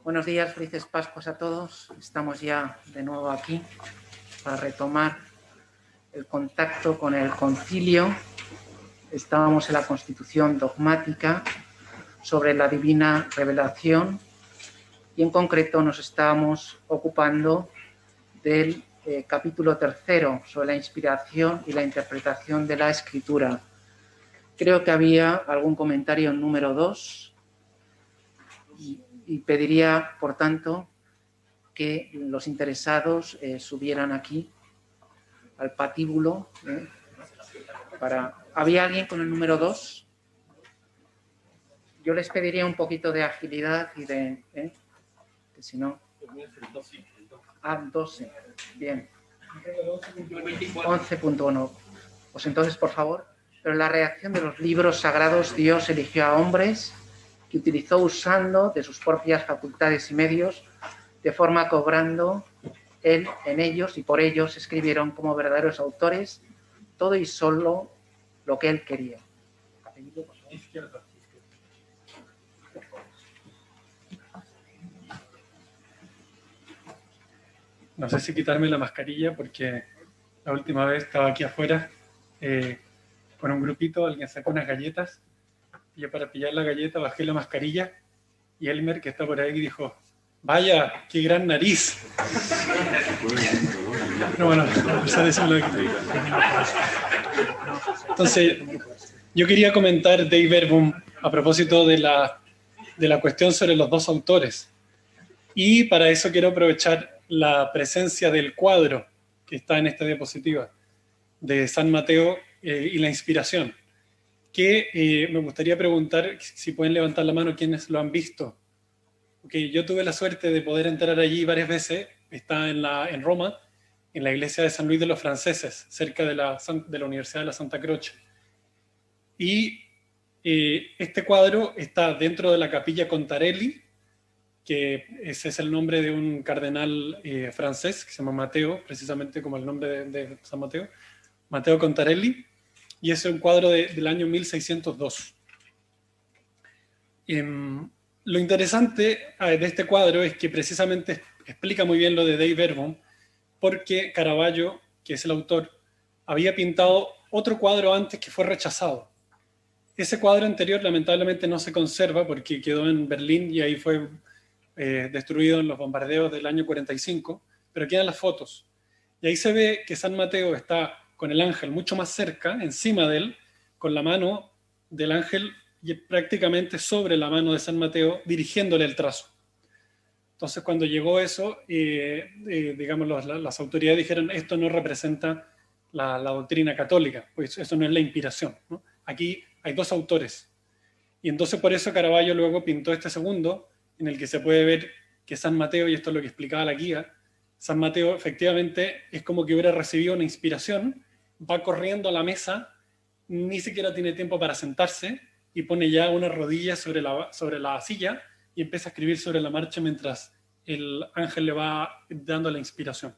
Buenos días, felices Pascuas a todos. Estamos ya de nuevo aquí para retomar el contacto con el concilio. Estábamos en la Constitución dogmática sobre la divina revelación y en concreto nos estábamos ocupando del capítulo 3 sobre la inspiración y la interpretación de la Escritura. Creo que había algún comentario en número 2 y pediría, por tanto, que los interesados subieran aquí al patíbulo. ¿Había alguien con el número 2? Yo les pediría un poquito de agilidad y de... que si no... 12. Bien. 11.1. Pues entonces, por favor, pero la redacción de los libros sagrados Dios eligió a hombres que utilizó usando de sus propias facultades y medios, de forma que obrando Él en ellos y por ellos escribieron como verdaderos autores todo y solo lo que Él quería. No sé si quitarme la mascarilla porque la última vez estaba aquí afuera con un grupito, alguien sacó unas galletas y yo para pillar la galleta bajé la mascarilla y Elmer, que está por ahí, dijo: ¡vaya, qué gran nariz! No, bueno, a pesar de eso me lo quité. Entonces, yo quería comentar Dei Verbum a propósito de la cuestión sobre los dos autores. Y para eso quiero aprovechar la presencia del cuadro que está en esta diapositiva de San Mateo y la inspiración. Que me gustaría preguntar si pueden levantar la mano quienes lo han visto. Porque yo tuve la suerte de poder entrar allí varias veces. Está en Roma, en la iglesia de San Luis de los Franceses, cerca de la Universidad de la Santa Croce. Y este cuadro está dentro de la capilla Contarelli, que ese es el nombre de un cardenal francés que se llama Mateo, precisamente como el nombre de San Mateo, Mateo Contarelli, y es un cuadro del año 1602. Lo interesante de este cuadro es que precisamente explica muy bien lo de Dei Verbum, porque Caravaggio, que es el autor, había pintado otro cuadro antes que fue rechazado. Ese cuadro anterior lamentablemente no se conserva porque quedó en Berlín y ahí fue destruido en los bombardeos del año 45, pero quedan las fotos. Y ahí se ve que San Mateo está con el ángel mucho más cerca, encima de él, con la mano del ángel y prácticamente sobre la mano de San Mateo, dirigiéndole el trazo. Entonces, cuando llegó eso, digamos, las autoridades dijeron: esto no representa la doctrina católica, pues eso no es la inspiración, ¿no? Aquí hay dos autores. Y entonces por eso Caravaggio luego pintó este segundo, en el que se puede ver que San Mateo, y esto es lo que explicaba la guía, San Mateo efectivamente es como que hubiera recibido una inspiración, va corriendo a la mesa, ni siquiera tiene tiempo para sentarse, y pone ya una rodilla sobre la silla y empieza a escribir sobre la marcha mientras el ángel le va dando la inspiración.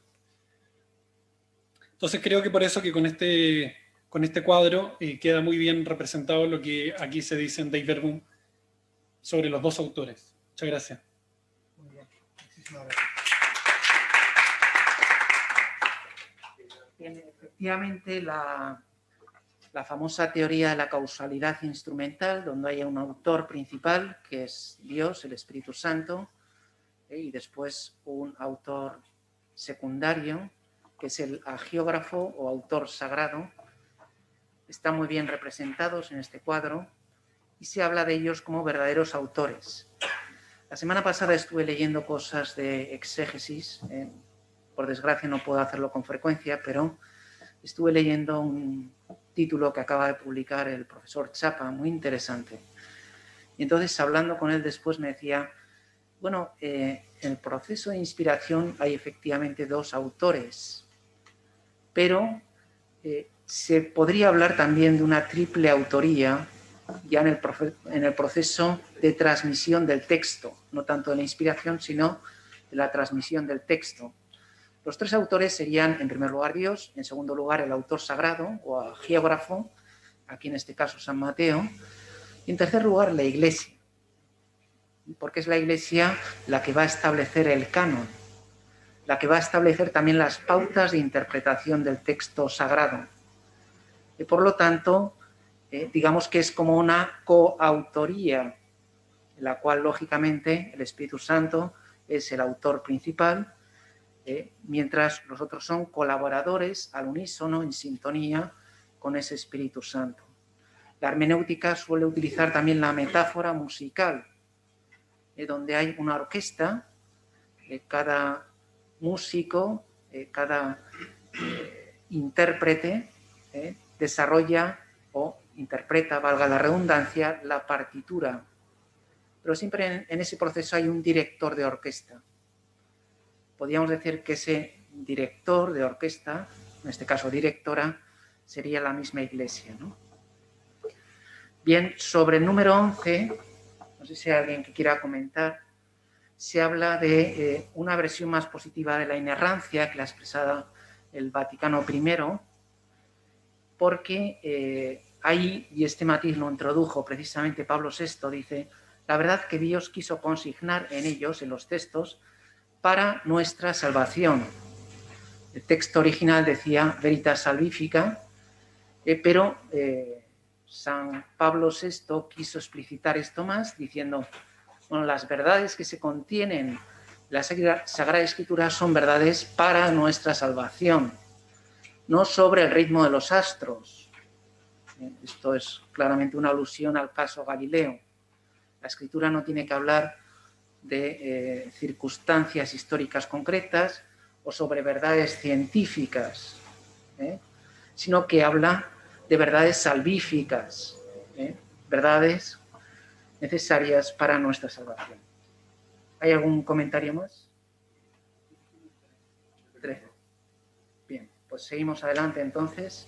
Entonces creo que por eso que con este cuadro queda muy bien representado lo que aquí se dice en Dei Verbum sobre los dos autores. Muchas gracias. Muy bien, muchísimas gracias. Bien, efectivamente, la famosa teoría de la causalidad instrumental, donde hay un autor principal, que es Dios, el Espíritu Santo, y después un autor secundario, que es el agiógrafo o autor sagrado, están muy bien representados en este cuadro y se habla de ellos como verdaderos autores. La semana pasada estuve leyendo cosas de exégesis, por desgracia no puedo hacerlo con frecuencia, pero estuve leyendo un título que acaba de publicar el profesor Chapa, muy interesante. Y entonces, hablando con él después, me decía: Bueno, en el proceso de inspiración hay efectivamente dos autores, pero se podría hablar también de una triple autoría ya en el proceso de transmisión del texto, no tanto de la inspiración, sino de la transmisión del texto. Los tres autores serían, en primer lugar, Dios, en segundo lugar, el autor sagrado o hagiógrafo, aquí en este caso San Mateo, y en tercer lugar, la Iglesia, porque es la Iglesia la que va a establecer el canon, la que va a establecer también las pautas de interpretación del texto sagrado. Y por lo tanto, digamos que es como una coautoría, en la cual, lógicamente, el Espíritu Santo es el autor principal, mientras los otros son colaboradores al unísono, en sintonía con ese Espíritu Santo. La hermenéutica suele utilizar también la metáfora musical, donde hay una orquesta, cada músico, cada intérprete desarrolla o interpreta, valga la redundancia, la partitura. Pero siempre en ese proceso hay un director de orquesta. Podríamos decir que ese director de orquesta, en este caso directora, sería la misma Iglesia, ¿no? Bien, sobre el número 11, no sé si hay alguien que quiera comentar, se habla de una versión más positiva de la inerrancia que la ha expresado el Vaticano I, porque ahí, y este matiz lo introdujo precisamente Pablo VI, dice, la verdad que Dios quiso consignar en ellos, en los textos, para nuestra salvación. El texto original decía veritas salvífica, pero San Pablo VI quiso explicitar esto más diciendo, bueno, las verdades que se contienen en la Sagrada Escritura son verdades para nuestra salvación, no sobre el ritmo de los astros. Esto es claramente una alusión al caso Galileo. La Escritura no tiene que hablar de circunstancias históricas concretas o sobre verdades científicas, sino que habla de verdades salvíficas, verdades necesarias para nuestra salvación. ¿Hay algún comentario más? 13. Bien, pues seguimos adelante entonces.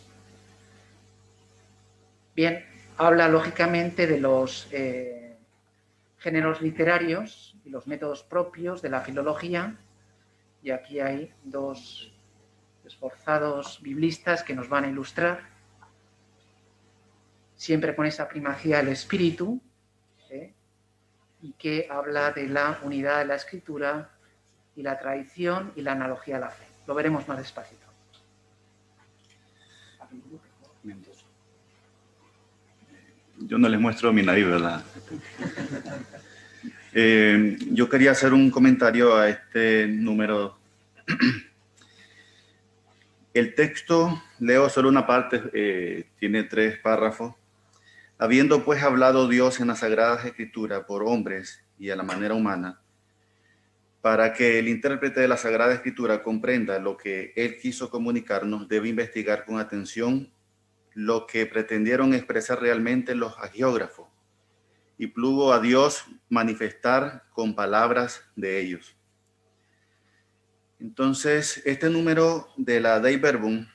Bien, habla lógicamente de los géneros literarios y los métodos propios de la filología, y aquí hay dos esforzados biblistas que nos van a ilustrar, siempre con esa primacía del espíritu, y que habla de la unidad de la escritura y la tradición y la analogía a la fe. Lo veremos más despacito. Yo no les muestro mi nariz, ¿verdad? Yo quería hacer un comentario a este número. El texto, leo solo una parte, tiene 3 párrafos. Habiendo pues hablado Dios en las Sagradas Escrituras por hombres y a la manera humana, para que el intérprete de la Sagrada Escritura comprenda lo que él quiso comunicarnos, debe investigar con atención lo que pretendieron expresar realmente los hagiógrafos, y plugo a Dios manifestar con palabras de ellos. Entonces, este número de la Dei Verbum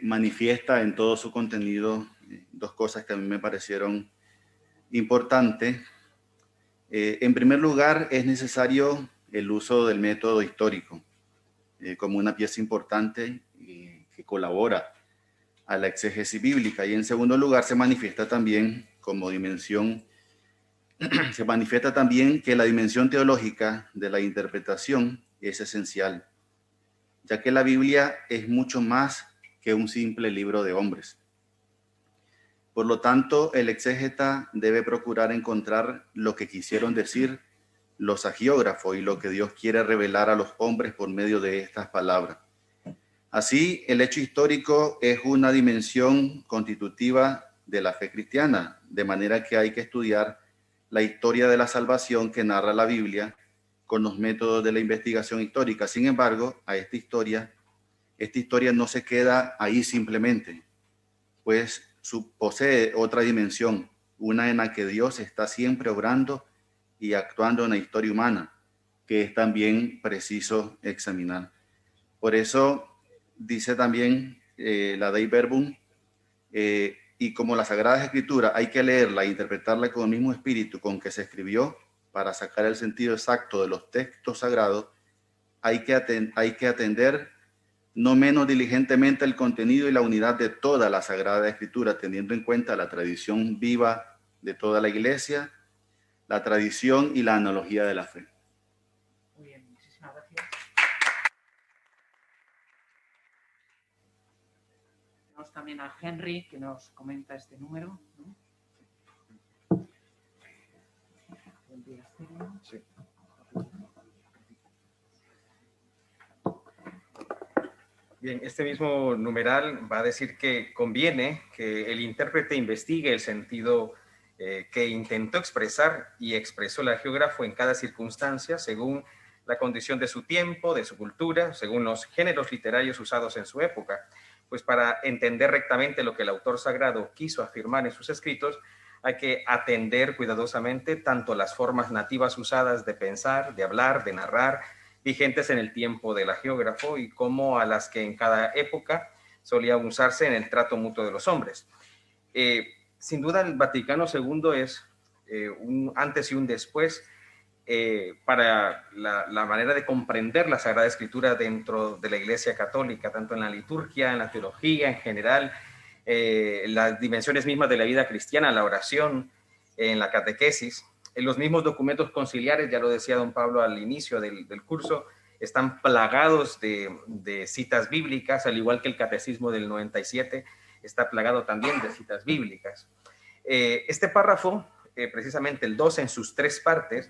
manifiesta en todo su contenido 2 cosas que a mí me parecieron importantes. En primer lugar, es necesario el uso del método histórico como una pieza importante que colabora a la exégesis bíblica. Y en segundo lugar, se manifiesta también como dimensión, se manifiesta también que la dimensión teológica de la interpretación es esencial, ya que la Biblia es mucho más que un simple libro de hombres. Por lo tanto, el exégeta debe procurar encontrar lo que quisieron decir los hagiógrafos y lo que Dios quiere revelar a los hombres por medio de estas palabras. Así, el hecho histórico es una dimensión constitutiva de la fe cristiana, de manera que hay que estudiar la historia de la salvación que narra la Biblia con los métodos de la investigación histórica. Sin embargo, a esta historia no se queda ahí simplemente, pues posee otra dimensión, una en la que Dios está siempre obrando y actuando en la historia humana, que es también preciso examinar. Por eso dice también la Dei Verbum, y como la Sagrada Escritura hay que leerla e interpretarla con el mismo espíritu con que se escribió para sacar el sentido exacto de los textos sagrados, hay que atender no menos diligentemente el contenido y la unidad de toda la Sagrada Escritura, teniendo en cuenta la tradición viva de toda la Iglesia, la tradición y la analogía de la fe. Muy bien, muchísimas gracias. Tenemos también a Henry, que nos comenta este número, ¿no? Sí. Bien, este mismo numeral va a decir que conviene que el intérprete investigue el sentido que intentó expresar y expresó el geógrafo en cada circunstancia según la condición de su tiempo, de su cultura, según los géneros literarios usados en su época. Pues para entender rectamente lo que el autor sagrado quiso afirmar en sus escritos, hay que atender cuidadosamente tanto las formas nativas usadas de pensar, de hablar, de narrar, vigentes en el tiempo del hagiógrafo y como a las que en cada época solía usarse en el trato mutuo de los hombres. Sin duda el Vaticano II es un antes y un después para la manera de comprender la Sagrada Escritura dentro de la Iglesia Católica, tanto en la liturgia, en la teología en general, las dimensiones mismas de la vida cristiana, la oración, en la catequesis. En los mismos documentos conciliares, ya lo decía don Pablo al inicio del curso, están plagados de citas bíblicas, al igual que el Catecismo del 97 está plagado también de citas bíblicas. Este párrafo, precisamente el 2 en sus 3 partes,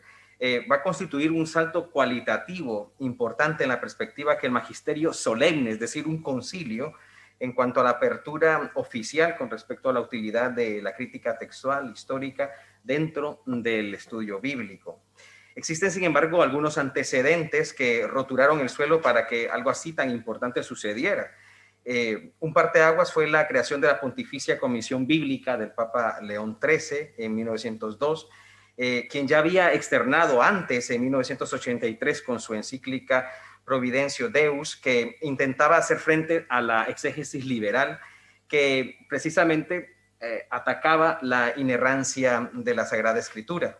va a constituir un salto cualitativo importante en la perspectiva que el magisterio solemne, es decir, un concilio, en cuanto a la apertura oficial con respecto a la utilidad de la crítica textual, histórica, dentro del estudio bíblico. Existen, sin embargo, algunos antecedentes que roturaron el suelo para que algo así tan importante sucediera. Un parteaguas fue la creación de la Pontificia Comisión Bíblica del Papa León XIII en 1902, quien ya había externado antes, en 1983, con su encíclica Providencio Deus, que intentaba hacer frente a la exégesis liberal que precisamente atacaba la inerrancia de la Sagrada Escritura.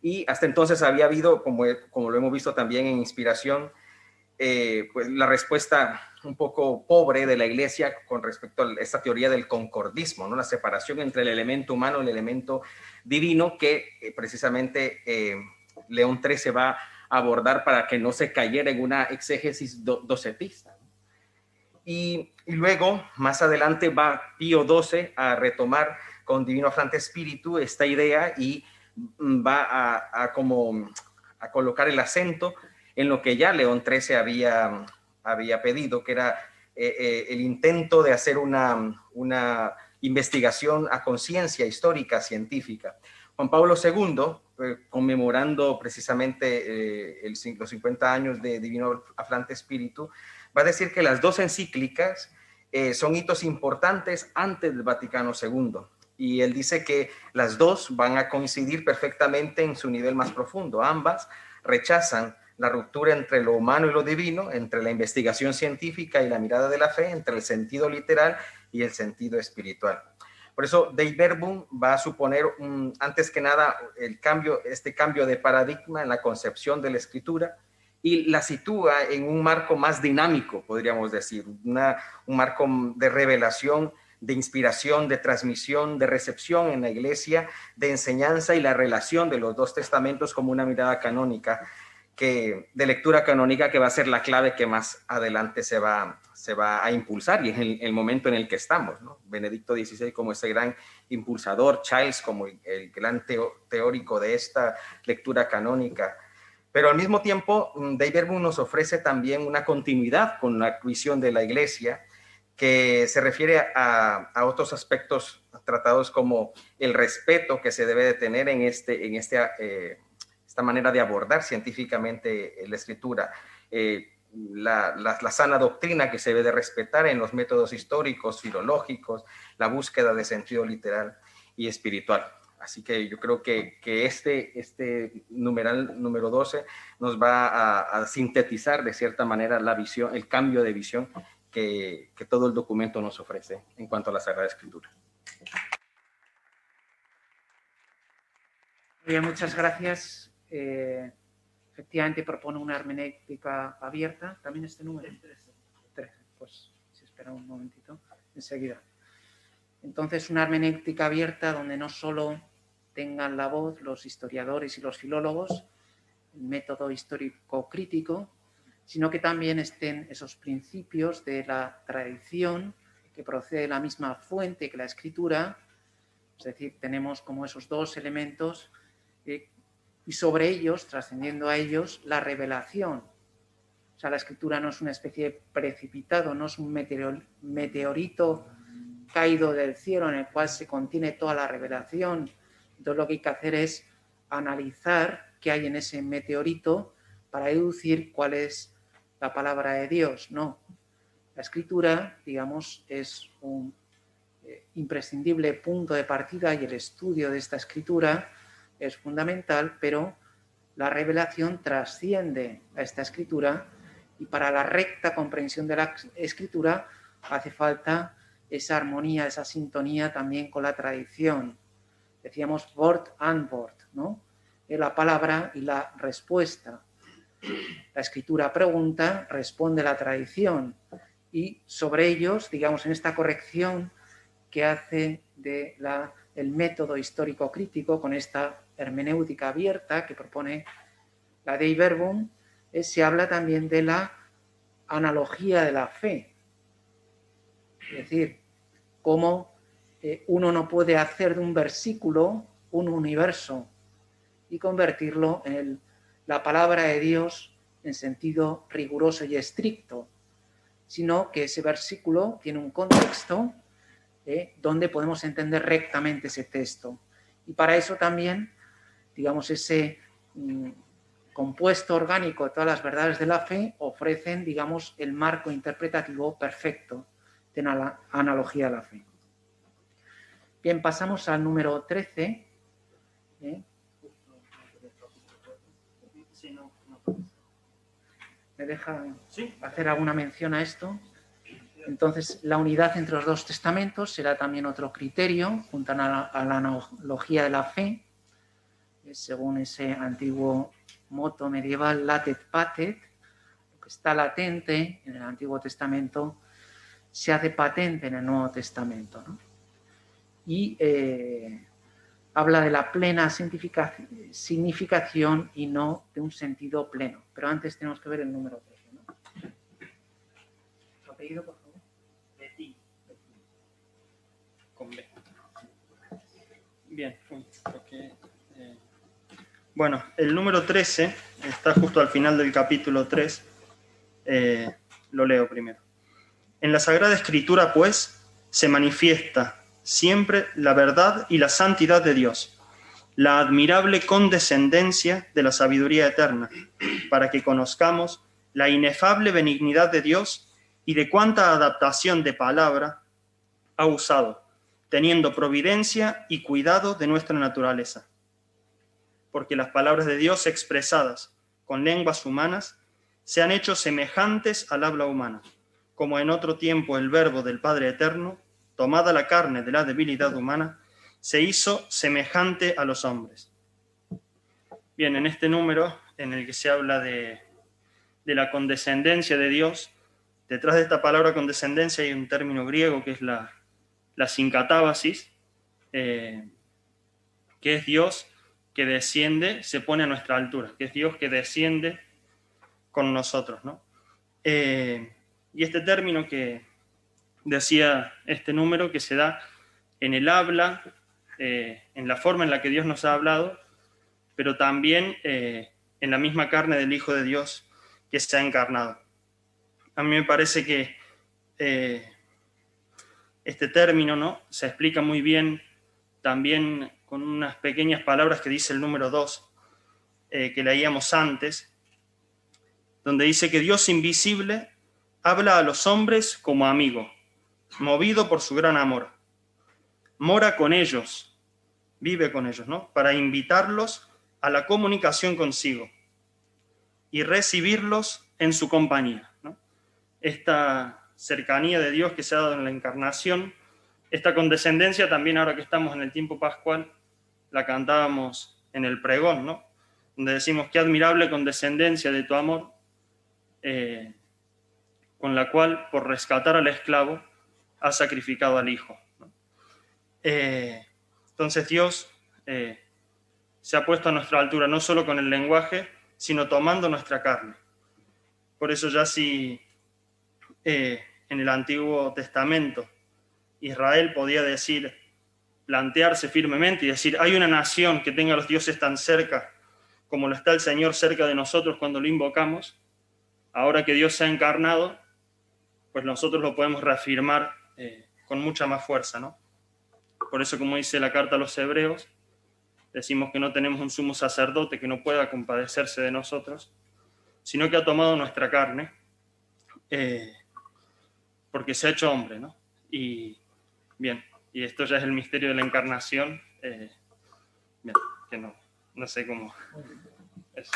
Y hasta entonces había habido, como lo hemos visto también en Inspiración, pues la respuesta un poco pobre de la Iglesia con respecto a esta teoría del concordismo, ¿no? La separación entre el elemento humano y el elemento divino que precisamente León XIII va a abordar para que no se cayera en una exégesis docetista. Y luego, más adelante, va Pío XII a retomar con Divino Afflante Spiritu esta idea y va a colocar el acento en lo que ya León XIII había pedido, que era el intento de hacer una investigación a conciencia histórica, científica. Juan Pablo II, conmemorando precisamente los 50 años de Divino Afflante Spiritu, va a decir que las 2 encíclicas son hitos importantes antes del Vaticano II. Y él dice que las 2 van a coincidir perfectamente en su nivel más profundo. Ambas rechazan la ruptura entre lo humano y lo divino, entre la investigación científica y la mirada de la fe, entre el sentido literal y el sentido espiritual. Por eso, Dei Verbum va a suponer, antes que nada, este cambio de paradigma en la concepción de la escritura y la sitúa en un marco más dinámico, podríamos decir, un marco de revelación, de inspiración, de transmisión, de recepción en la Iglesia, de enseñanza y la relación de los 2 testamentos como una mirada canónica, de lectura canónica, que va a ser la clave que más adelante se va a impulsar, y es el momento en el que estamos, ¿no? Benedicto XVI como ese gran impulsador, Childs como el gran teórico de esta lectura canónica. Pero al mismo tiempo, Dei Verbum nos ofrece también una continuidad con la visión de la Iglesia, que se refiere a otros aspectos tratados como el respeto que se debe de tener en esta manera de abordar científicamente la escritura, la sana doctrina que se debe de respetar en los métodos históricos, filológicos, la búsqueda de sentido literal y espiritual. Así que yo creo que este numeral número 12 nos va a sintetizar de cierta manera la visión, el cambio de visión que todo el documento nos ofrece en cuanto a la Sagrada Escritura. Bien, muchas gracias. Efectivamente propone una hermenéutica abierta. ¿También este número? 13. Pues si espera un momentito, enseguida. Entonces, una hermenéutica abierta donde no solo tengan la voz los historiadores y los filólogos, el método histórico crítico, sino que también estén esos principios de la tradición que procede de la misma fuente que la escritura. Es decir, tenemos como esos dos elementos y sobre ellos, trascendiendo a ellos, la revelación. O sea, la escritura no es una especie de precipitado, no es un meteorito caído del cielo en el cual se contiene toda la revelación. Entonces lo que hay que hacer es analizar qué hay en ese meteorito para deducir cuál es la palabra de Dios. No, la escritura, digamos, es un imprescindible punto de partida y el estudio de esta escritura es fundamental, pero la revelación trasciende a esta escritura y para la recta comprensión de la escritura hace falta esa armonía, esa sintonía también con la tradición. Decíamos word and word, ¿no? La palabra y la respuesta. La escritura pregunta, responde la tradición y sobre ellos, digamos, en esta corrección que hace de el método histórico crítico con esta hermenéutica abierta que propone la Dei Verbum, se habla también de la analogía de la fe. Es decir, cómo uno no puede hacer de un versículo un universo y convertirlo en la palabra de Dios en sentido riguroso y estricto, sino que ese versículo tiene un contexto donde podemos entender rectamente ese texto. Y para eso también, digamos, ese compuesto orgánico de todas las verdades de la fe ofrecen, digamos, el marco interpretativo perfecto de la analogía de la fe. Bien, pasamos al número 13. ¿Me deja hacer alguna mención a esto? Entonces, la unidad entre los dos testamentos será también otro criterio, junto a la analogía de la fe, según ese antiguo moto medieval latet patet, lo que está latente en el Antiguo Testamento se hace patente en el Nuevo Testamento, ¿no? Y habla de la plena significación y no de un sentido pleno. Pero antes tenemos que ver el número 13, ¿no? ¿Tu apellido, por favor? Con B. Bien, bueno, el número 13 está justo al final del capítulo 3. Lo leo primero. En la Sagrada Escritura, pues, se manifiesta siempre la verdad y la santidad de Dios, la admirable condescendencia de la sabiduría eterna, para que conozcamos la inefable benignidad de Dios y de cuánta adaptación de palabra ha usado, teniendo providencia y cuidado de nuestra naturaleza. Porque las palabras de Dios expresadas con lenguas humanas se han hecho semejantes al habla humana, como en otro tiempo el Verbo del Padre Eterno, tomada la carne de la debilidad humana, se hizo semejante a los hombres. Bien, en este número en el que se habla de la condescendencia de Dios, detrás de esta palabra condescendencia hay un término griego que es la sincatábasis, que es Dios que desciende, se pone a nuestra altura, que es Dios que desciende con nosotros, ¿no? Y este término que decía este número, que se da en el habla, en la forma en la que Dios nos ha hablado, pero también en la misma carne del Hijo de Dios que se ha encarnado. A mí me parece que este término, ¿no?, se explica muy bien también con unas pequeñas palabras que dice el número 2, que leíamos antes, donde dice que Dios invisible habla a los hombres como amigo, movido por su gran amor. Mora con ellos, vive con ellos, ¿no? Para invitarlos a la comunicación consigo y recibirlos en su compañía, ¿no? Esta cercanía de Dios que se ha dado en la encarnación, esta condescendencia también ahora que estamos en el tiempo pascual, la cantábamos en el pregón, ¿no? Donde decimos qué admirable condescendencia de tu amor, con la cual por rescatar al esclavo has sacrificado al hijo, ¿no? Entonces Dios se ha puesto a nuestra altura, no solo con el lenguaje, sino tomando nuestra carne. Por eso ya si en el Antiguo Testamento Israel podía decir, plantearse firmemente y decir, hay una nación que tenga a los dioses tan cerca como lo está el Señor cerca de nosotros cuando lo invocamos, ahora que Dios se ha encarnado, pues nosotros lo podemos reafirmar con mucha más fuerza, ¿no? Por eso, como dice la carta a los Hebreos, decimos que no tenemos un sumo sacerdote que no pueda compadecerse de nosotros, sino que ha tomado nuestra carne, porque se ha hecho hombre, ¿no? Y bien, y esto ya es el misterio de la encarnación, bien, que no sé cómo. Eso.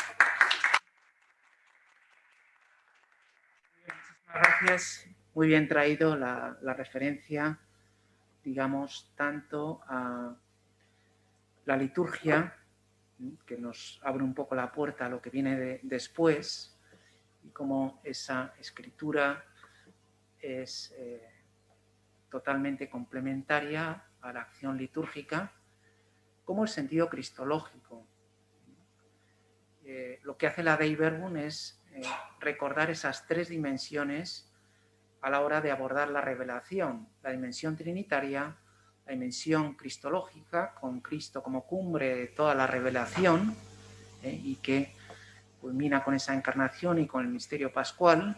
Muchísimas gracias. Muy bien traído la referencia, digamos, tanto a la liturgia, que nos abre un poco la puerta a lo que viene después, y cómo esa escritura es totalmente complementaria a la acción litúrgica, como el sentido cristológico. Lo que hace la Dei Verbum es recordar esas tres dimensiones a la hora de abordar la revelación: la dimensión trinitaria, la dimensión cristológica, con Cristo como cumbre de toda la revelación, y que culmina con esa encarnación y con el misterio pascual,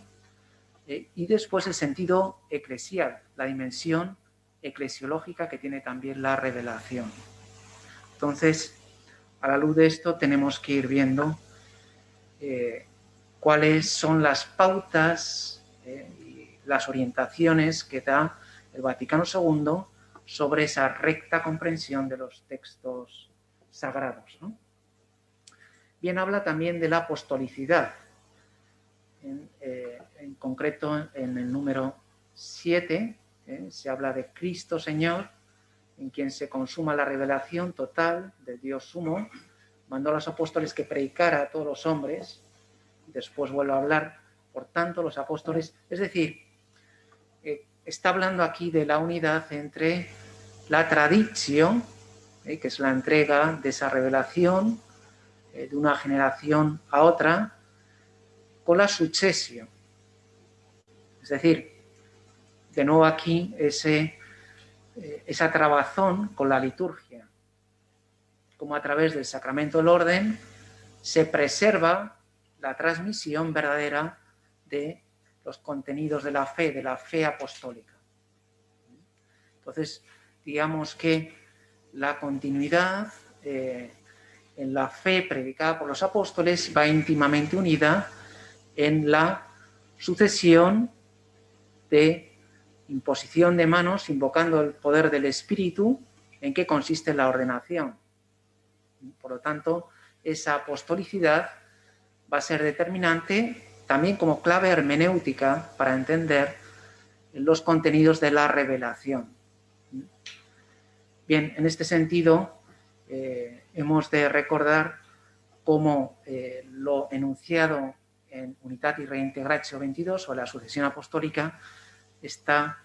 y después el sentido eclesial, la dimensión eclesiológica que tiene también la revelación. Entonces, a la luz de esto tenemos que ir viendo cuáles son las pautas y las orientaciones que da el Vaticano II sobre esa recta comprensión de los textos sagrados, ¿no? Bien, habla también de la apostolicidad. En concreto, en el número 7, se habla de Cristo Señor, en quien se consuma la revelación total del Dios Sumo. Mandó a los apóstoles que predicara a todos los hombres. Después vuelve a hablar, por tanto, los apóstoles. Es decir, está hablando aquí de la unidad entre la tradición, que es la entrega de esa revelación de una generación a otra, con la successio. Es decir, de nuevo aquí esa trabazón con la liturgia, como a través del sacramento del orden se preserva la transmisión verdadera de los contenidos de la fe apostólica. Entonces, digamos que la continuidad en la fe predicada por los apóstoles va íntimamente unida en la sucesión de imposición de manos, invocando el poder del Espíritu, en que consiste la ordenación. Por lo tanto, esa apostolicidad va a ser determinante también como clave hermenéutica para entender los contenidos de la revelación. Bien, en este sentido, hemos de recordar cómo lo enunciado en Unitatis Reintegratio 22, o la sucesión apostólica, está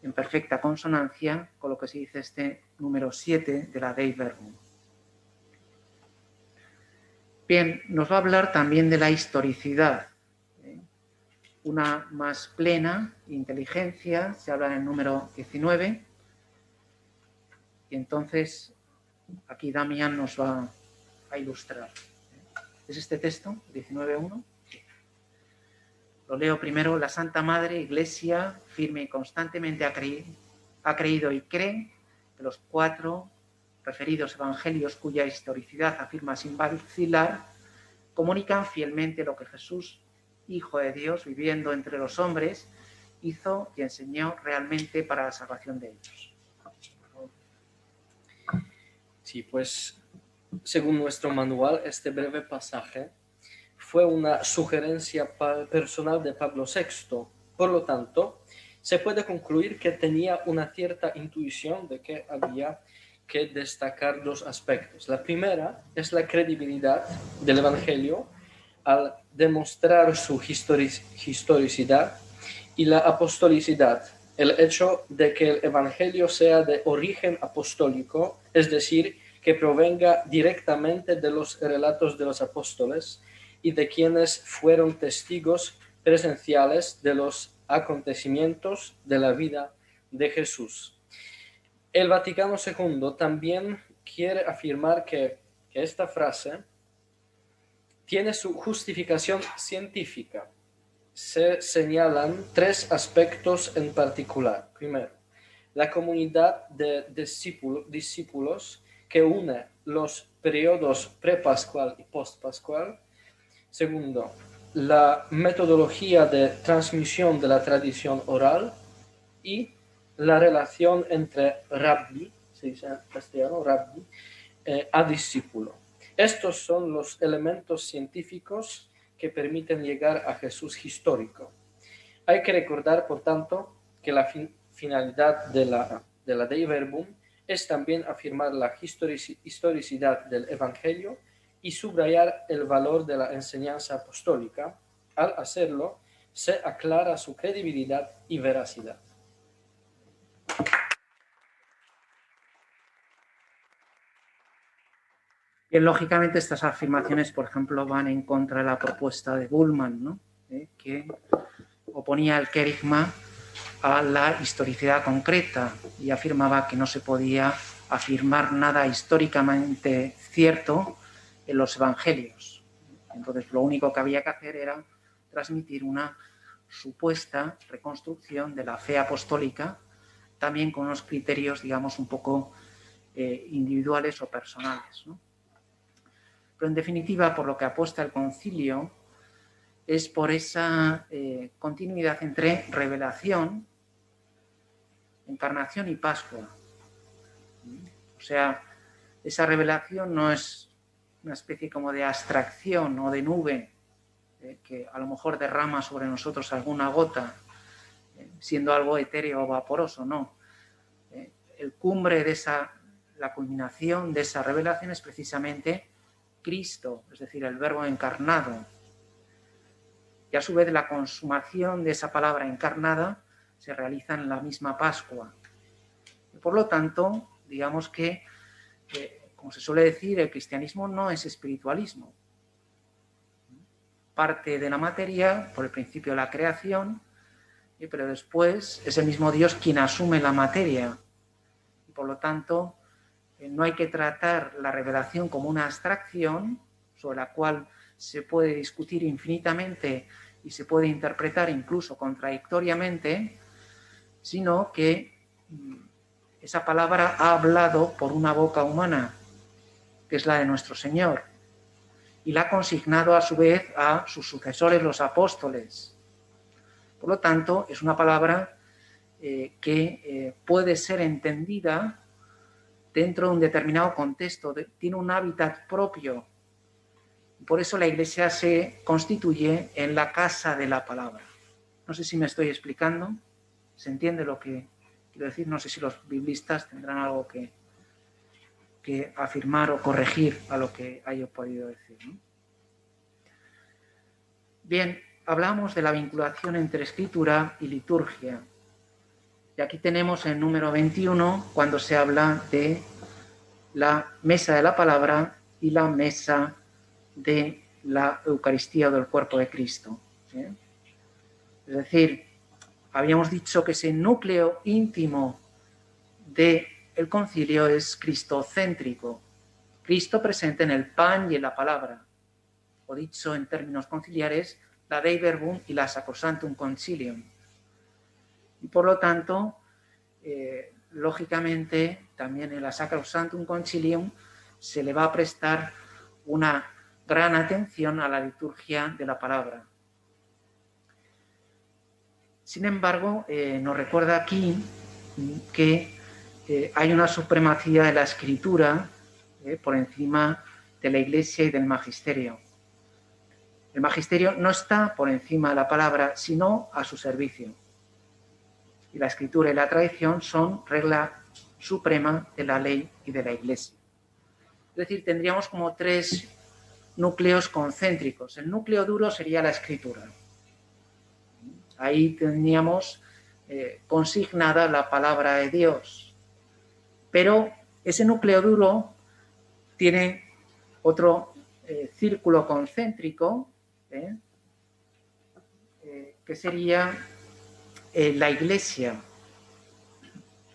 en perfecta consonancia con lo que se dice este número 7 de la Dei Verbum. Bien, nos va a hablar también de la historicidad, una más plena inteligencia, se habla en el número 19, y entonces aquí Damián nos va a ilustrar. ¿Es este texto, 19.1? Lo leo primero. La Santa Madre Iglesia, firme y constantemente ha creído y cree que los 4 referidos evangelios, cuya historicidad afirma sin vacilar, comunican fielmente lo que Jesús, Hijo de Dios, viviendo entre los hombres, hizo y enseñó realmente para la salvación de ellos. Sí, pues según nuestro manual, este breve pasaje fue una sugerencia personal de Pablo VI. Por lo tanto, se puede concluir que tenía una cierta intuición de que había que destacar dos aspectos. La primera es la credibilidad del Evangelio al demostrar su historicidad, y la apostolicidad, el hecho de que el Evangelio sea de origen apostólico, es decir, que provenga directamente de los relatos de los apóstoles y de quienes fueron testigos presenciales de los acontecimientos de la vida de Jesús. El Vaticano II también quiere afirmar que esta frase tiene su justificación científica. Se señalan tres aspectos en particular. Primero, la comunidad de discípulos que une los periodos prepascual y postpascual. Segundo, la metodología de transmisión de la tradición oral y la relación entre rabbi, se dice en castellano, rabbi, a discípulo. Estos son los elementos científicos que permiten llegar a Jesús histórico. Hay que recordar, por tanto, que la finalidad de la Dei Verbum es también afirmar la historicidad del Evangelio y subrayar el valor de la enseñanza apostólica. Al hacerlo, se aclara su credibilidad y veracidad. Bien, lógicamente estas afirmaciones, por ejemplo, van en contra de la propuesta de Bullmann, ¿no? Que oponía el querigma a la historicidad concreta y afirmaba que no se podía afirmar nada históricamente cierto en los evangelios. Entonces, lo único que había que hacer era transmitir una supuesta reconstrucción de la fe apostólica, también con unos criterios, digamos, un poco individuales o personales, ¿no? Pero en definitiva, por lo que apuesta el concilio, es por esa continuidad entre revelación, encarnación y Pascua. O sea, esa revelación no es una especie como de abstracción o de nube que a lo mejor derrama sobre nosotros alguna gota, siendo algo etéreo o vaporoso, no. El cumbre de la culminación de esa revelación es precisamente Cristo, es decir, el Verbo encarnado. Y a su vez la consumación de esa palabra encarnada se realiza en la misma Pascua. Y por lo tanto, digamos que, como se suele decir, el cristianismo no es espiritualismo. Parte de la materia por el principio de la creación, pero después es el mismo Dios quien asume la materia. Y por lo tanto, no hay que tratar la revelación como una abstracción sobre la cual se puede discutir infinitamente y se puede interpretar incluso contradictoriamente, sino que esa palabra ha hablado por una boca humana, que es la de nuestro Señor, y la ha consignado a su vez a sus sucesores, los apóstoles. Por lo tanto, es una palabra que puede ser entendida dentro de un determinado contexto, tiene un hábitat propio. Por eso la Iglesia se constituye en la casa de la palabra. No sé si me estoy explicando. ¿Se entiende lo que quiero decir? No sé si los biblistas tendrán algo que afirmar o corregir a lo que haya podido decir, ¿no? Bien, hablamos de la vinculación entre escritura y liturgia. Y aquí tenemos el número 21 cuando se habla de la mesa de la palabra y la mesa de la Eucaristía o del cuerpo de Cristo. Es decir, habíamos dicho que ese núcleo íntimo del concilio es cristocéntrico. Cristo presente en el pan y en la palabra. O dicho en términos conciliares, la Dei Verbum y la Sacrosanctum Concilium. Y por lo tanto, lógicamente, también en la Sacrosanctum Concilium se le va a prestar una gran atención a la liturgia de la palabra. Sin embargo, nos recuerda aquí que hay una supremacía de la escritura por encima de la Iglesia y del magisterio. El magisterio no está por encima de la palabra, sino a su servicio. Y la Escritura y la tradición son regla suprema de la ley y de la Iglesia. Es decir, tendríamos como tres núcleos concéntricos. El núcleo duro sería la Escritura. Ahí tendríamos consignada la palabra de Dios. Pero ese núcleo duro tiene otro círculo concéntrico, que sería la Iglesia,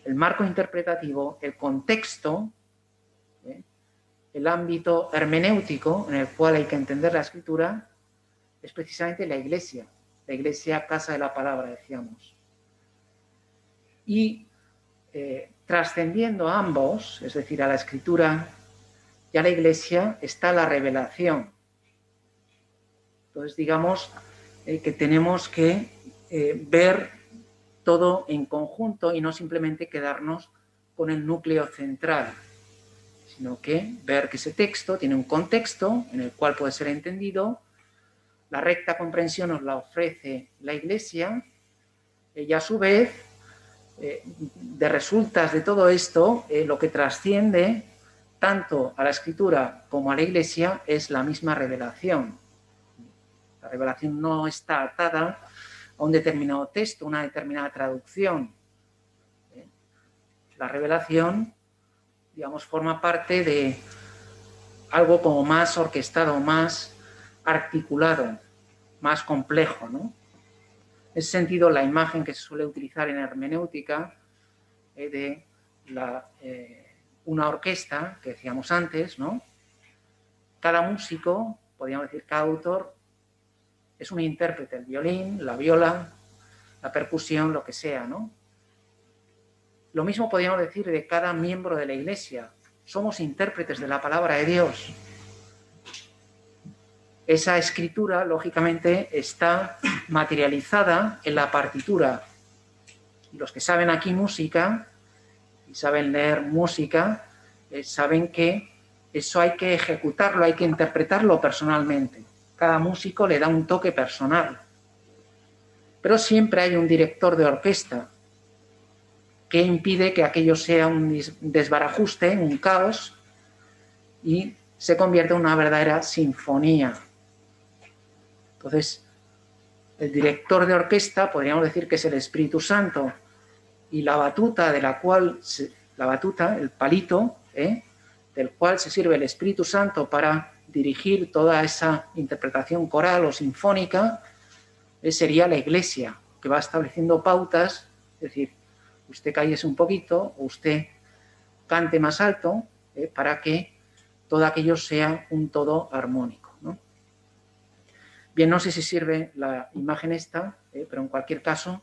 el marco interpretativo, el contexto, el ámbito hermenéutico en el cual hay que entender la Escritura, es precisamente la Iglesia casa de la palabra, decíamos. Y trascendiendo a ambos, es decir, a la Escritura y a la Iglesia, está la revelación. Entonces, digamos que tenemos que ver todo en conjunto y no simplemente quedarnos con el núcleo central, sino que ver que ese texto tiene un contexto en el cual puede ser entendido. La recta comprensión nos la ofrece la Iglesia y a su vez, de resultas de todo esto, lo que trasciende tanto a la Escritura como a la Iglesia es la misma revelación. La revelación no está atada a un determinado texto, una determinada traducción. La revelación, digamos, forma parte de algo como más orquestado, más articulado, más complejo, ¿no? En ese sentido, la imagen que se suele utilizar en hermenéutica de una orquesta, que decíamos antes, ¿no? Cada músico, podríamos decir, cada autor, es un intérprete, el violín, la viola, la percusión, lo que sea, ¿no? Lo mismo podríamos decir de cada miembro de la Iglesia. Somos intérpretes de la palabra de Dios. Esa escritura, lógicamente, está materializada en la partitura. Y los que saben aquí música y saben leer música, saben que eso hay que ejecutarlo, hay que interpretarlo personalmente. Cada músico le da un toque personal. Pero siempre hay un director de orquesta que impide que aquello sea un desbarajuste, un caos, y se convierta en una verdadera sinfonía. Entonces, el director de orquesta, podríamos decir que es el Espíritu Santo, y la batuta de la cual, el palito, del cual se sirve el Espíritu Santo para dirigir toda esa interpretación coral o sinfónica, sería la Iglesia, que va estableciendo pautas, es decir, usted cállese un poquito o usted cante más alto, para que todo aquello sea un todo armónico, ¿no? Bien, no sé si sirve la imagen esta, pero en cualquier caso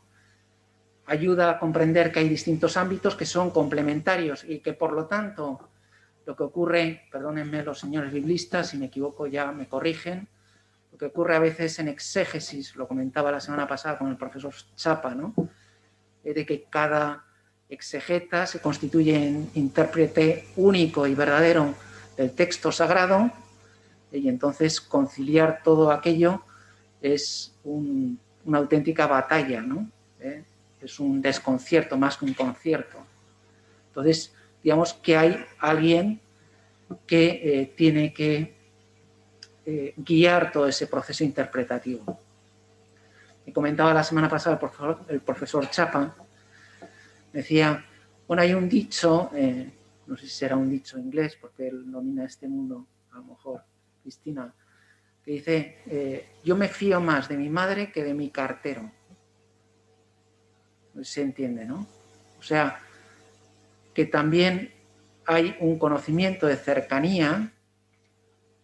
ayuda a comprender que hay distintos ámbitos que son complementarios y que, por lo tanto, lo que ocurre, perdónenme los señores biblistas, si me equivoco ya me corrigen, lo que ocurre a veces en exégesis, lo comentaba la semana pasada con el profesor Chapa, ¿no? De que cada exegeta se constituye en intérprete único y verdadero del texto sagrado, y entonces conciliar todo aquello es una auténtica batalla, ¿no? Es un desconcierto más que un concierto. Entonces, digamos que hay alguien que tiene que guiar todo ese proceso interpretativo. Me comentaba la semana pasada el profesor Chapa, decía, bueno, hay un dicho, no sé si será un dicho inglés, porque él domina este mundo, a lo mejor, Cristina, que dice, yo me fío más de mi madre que de mi cartero. Se entiende, ¿no? O sea, que también hay un conocimiento de cercanía,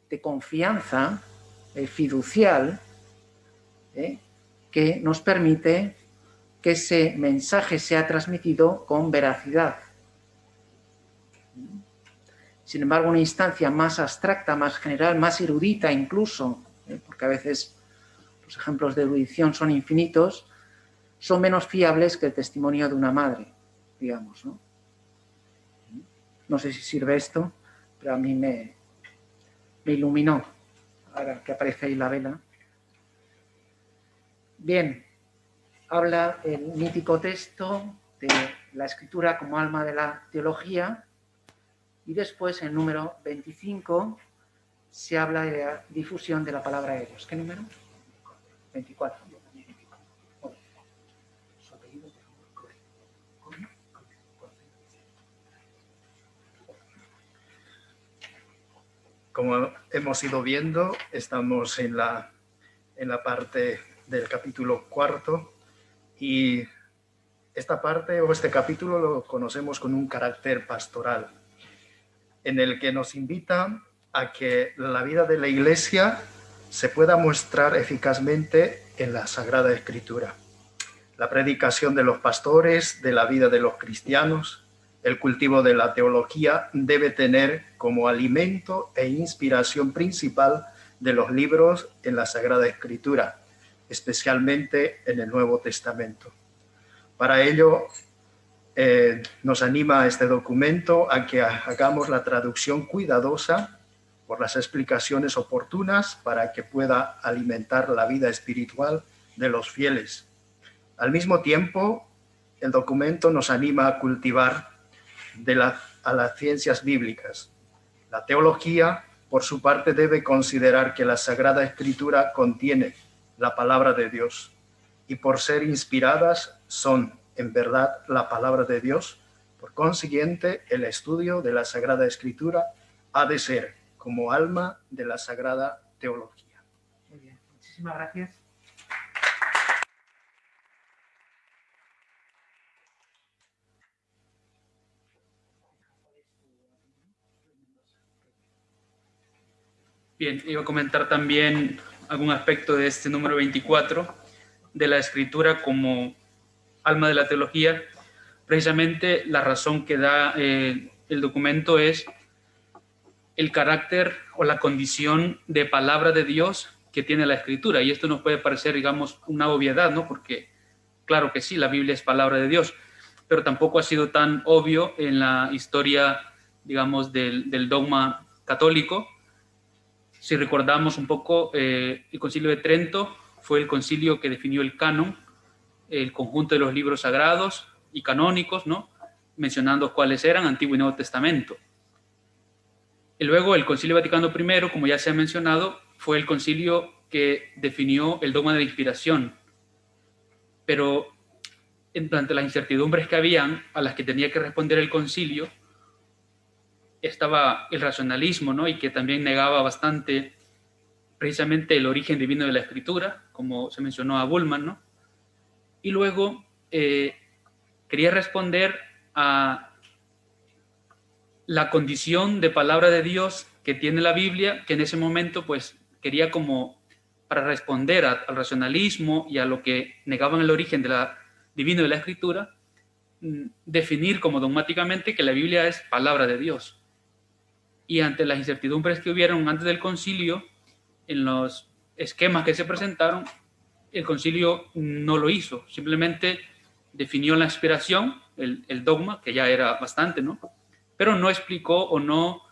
de confianza fiducial, que nos permite que ese mensaje sea transmitido con veracidad. Sin embargo, una instancia más abstracta, más general, más erudita incluso, porque a veces los ejemplos de erudición son infinitos, son menos fiables que el testimonio de una madre, digamos, ¿no? No sé si sirve esto pero a mí me iluminó, ahora que aparece ahí la vela. Bien, habla el mítico texto de la escritura como alma de la teología, y después, en el número 25, se habla de la difusión de la palabra de Dios. ¿Qué número? 24. Como hemos ido viendo, estamos en la parte del capítulo 4 y esta parte o este capítulo lo conocemos con un carácter pastoral, en el que nos invita a que la vida de la Iglesia se pueda mostrar eficazmente en la Sagrada Escritura. La predicación de los pastores, de la vida de los cristianos, el cultivo de la teología debe tener como alimento e inspiración principal de los libros en la Sagrada Escritura, especialmente en el Nuevo Testamento. Para ello, nos anima este documento a que hagamos la traducción cuidadosa por las explicaciones oportunas para que pueda alimentar la vida espiritual de los fieles. Al mismo tiempo, el documento nos anima a cultivar a las ciencias bíblicas. La teología, por su parte, debe considerar que la Sagrada Escritura contiene la palabra de Dios y por ser inspiradas son, en verdad, la palabra de Dios. Por consiguiente, el estudio de la Sagrada Escritura ha de ser como alma de la Sagrada Teología. Muy bien, muchísimas gracias. Bien, iba a comentar también algún aspecto de este número 24, de la escritura como alma de la teología. Precisamente la razón que da el documento es el carácter o la condición de palabra de Dios que tiene la escritura. Y esto nos puede parecer, digamos, una obviedad, ¿no? Porque claro que sí, la Biblia es palabra de Dios, pero tampoco ha sido tan obvio en la historia, digamos, del dogma católico. Si recordamos un poco, el Concilio de Trento fue el concilio que definió el canon, el conjunto de los libros sagrados y canónicos, ¿no? Mencionando cuáles eran Antiguo y Nuevo Testamento. Y luego el Concilio Vaticano I, como ya se ha mencionado, fue el concilio que definió el dogma de la inspiración. Pero durante las incertidumbres que habían, a las que tenía que responder el concilio, estaba el racionalismo, ¿no? Y que también negaba bastante precisamente el origen divino de la escritura, como se mencionó a Bullmann, ¿no? Y luego quería responder a la condición de palabra de Dios que tiene la Biblia, que en ese momento pues quería como para responder al racionalismo y a lo que negaban el origen divino de la escritura, definir como dogmáticamente que la Biblia es palabra de Dios. Y ante las incertidumbres que hubieron antes del concilio, en los esquemas que se presentaron, el concilio no lo hizo, simplemente definió la inspiración, el dogma, que ya era bastante, ¿no? Pero no explicó o no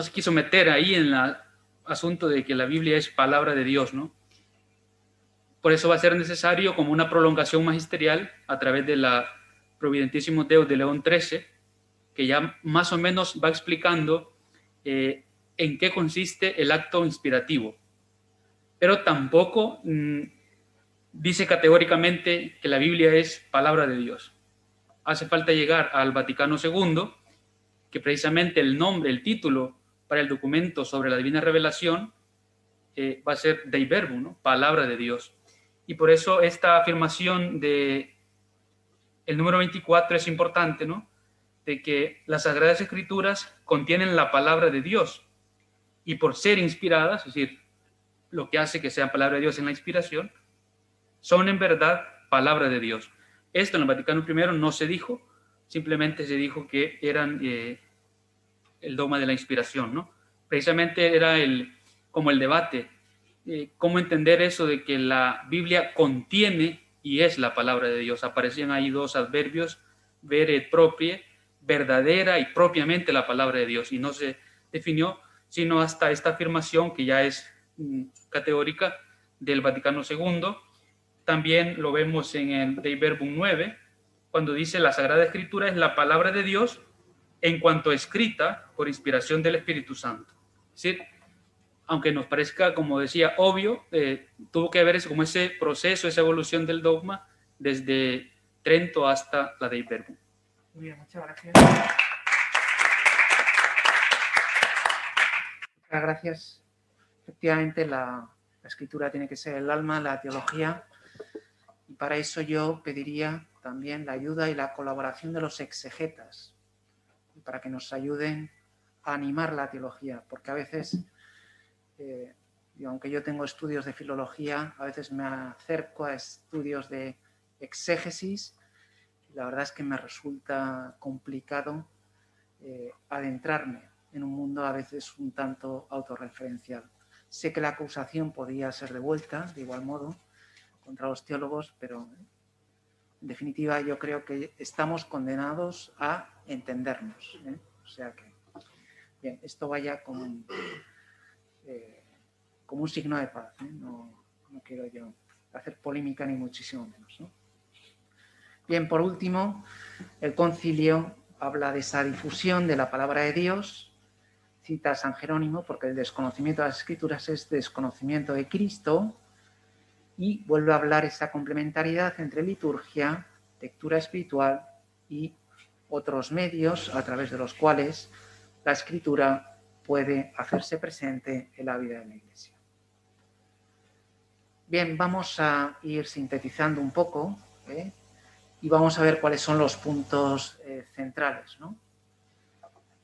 se quiso meter ahí en el asunto de que la Biblia es palabra de Dios, ¿no? Por eso va a ser necesario como una prolongación magisterial a través de la Providentísimo Deus de León XIII, que ya más o menos va explicando en qué consiste el acto inspirativo. Pero tampoco dice categóricamente que la Biblia es palabra de Dios. Hace falta llegar al Vaticano II, que precisamente el nombre, el título para el documento sobre la divina revelación va a ser Dei Verbum, ¿no? Palabra de Dios. Y por eso esta afirmación de el número 24 es importante, ¿no? De que las Sagradas Escrituras contienen la palabra de Dios y por ser inspiradas, es decir, lo que hace que sean palabra de Dios en la inspiración, son en verdad palabra de Dios. Esto en el Vaticano I no se dijo, simplemente se dijo que eran el dogma de la inspiración, ¿no? Precisamente era como el debate, cómo entender eso de que la Biblia contiene y es la palabra de Dios. Aparecían ahí dos adverbios, vere et proprie, verdadera y propiamente la palabra de Dios, y no se definió, sino hasta esta afirmación que ya es categórica del Vaticano II. También lo vemos en el Dei Verbum 9, cuando dice la Sagrada Escritura es la palabra de Dios en cuanto escrita por inspiración del Espíritu Santo. Es decir, aunque nos parezca, como decía, obvio, tuvo que haber como ese proceso, esa evolución del dogma desde Trento hasta la Dei Verbum. Muy bien, muchas gracias. Muchas gracias. Efectivamente, la escritura tiene que ser el alma, la teología, y para eso yo pediría también la ayuda y la colaboración de los exegetas, para que nos ayuden a animar la teología, porque a veces, aunque yo tengo estudios de filología, a veces me acerco a estudios de exégesis, y la verdad es que me resulta complicado adentrarme en un mundo a veces un tanto autorreferencial. Sé que la acusación podía ser devuelta de igual modo contra los teólogos, pero en definitiva yo creo que estamos condenados a entendernos. O sea que, bien, esto vaya como un signo de paz. No quiero yo hacer polémica ni muchísimo menos, ¿no? Bien, por último, el concilio habla de esa difusión de la palabra de Dios. Cita a San Jerónimo, porque el desconocimiento de las Escrituras es desconocimiento de Cristo, y vuelve a hablar esa complementariedad entre liturgia, lectura espiritual y otros medios a través de los cuales la Escritura puede hacerse presente en la vida de la Iglesia. Bien, vamos a ir sintetizando un poco, y vamos a ver cuáles son los puntos centrales, ¿no?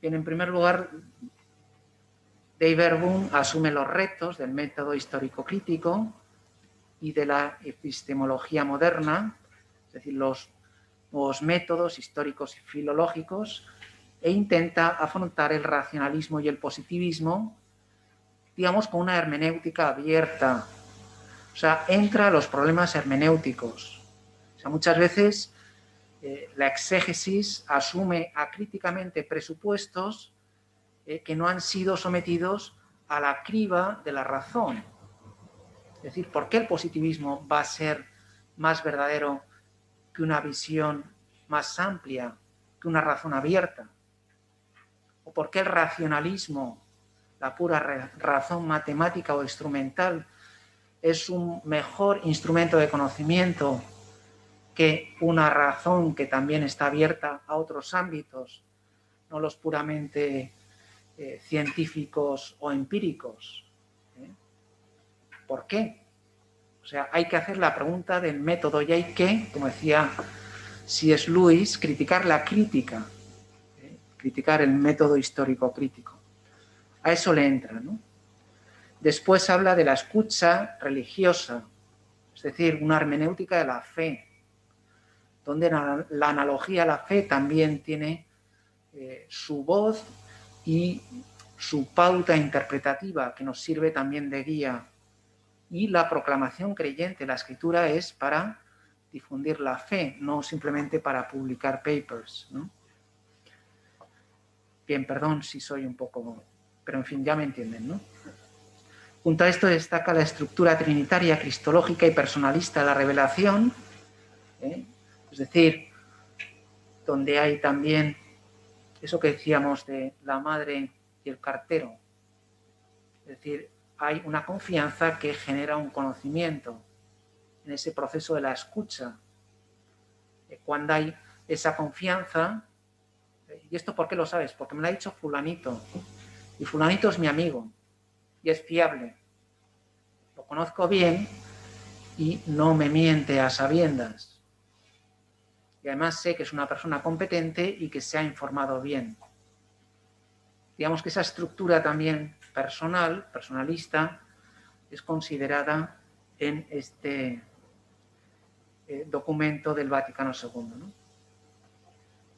Bien, en primer lugar, Dei Verbum asume los retos del método histórico-crítico y de la epistemología moderna, es decir, los nuevos métodos históricos y filológicos, e intenta afrontar el racionalismo y el positivismo, digamos, con una hermenéutica abierta. O sea, entra a los problemas hermenéuticos. O sea, muchas veces la exégesis asume acríticamente presupuestos que no han sido sometidos a la criba de la razón. Es decir, ¿por qué el positivismo va a ser más verdadero que una visión más amplia, que una razón abierta? ¿O por qué el racionalismo, la pura razón matemática o instrumental, es un mejor instrumento de conocimiento que una razón que también está abierta a otros ámbitos, no los puramente científicos o empíricos? ¿Por qué? O sea, hay que hacer la pregunta del método y hay que, como decía C.S. Lewis, criticar la crítica, criticar el método histórico crítico. A eso le entra, ¿no? Después habla de la escucha religiosa, es decir, una hermenéutica de la fe, donde la analogía a la fe también tiene su voz y su pauta interpretativa, que nos sirve también de guía. Y la proclamación creyente, la escritura, es para difundir la fe, no simplemente para publicar papers, ¿no? Bien, perdón si soy un poco... pero en fin, ya me entienden, ¿no? Junto a esto destaca la estructura trinitaria, cristológica y personalista de la revelación, es decir, donde hay también eso que decíamos de la madre y el cartero. Es decir, hay una confianza que genera un conocimiento en ese proceso de la escucha. Cuando hay esa confianza, ¿y esto por qué lo sabes? Porque me lo ha dicho fulanito, y fulanito es mi amigo, y es fiable. Lo conozco bien y no me miente a sabiendas. Y además sé que es una persona competente y que se ha informado bien. Digamos que esa estructura también personalista, es considerada en este documento del Vaticano II, ¿no?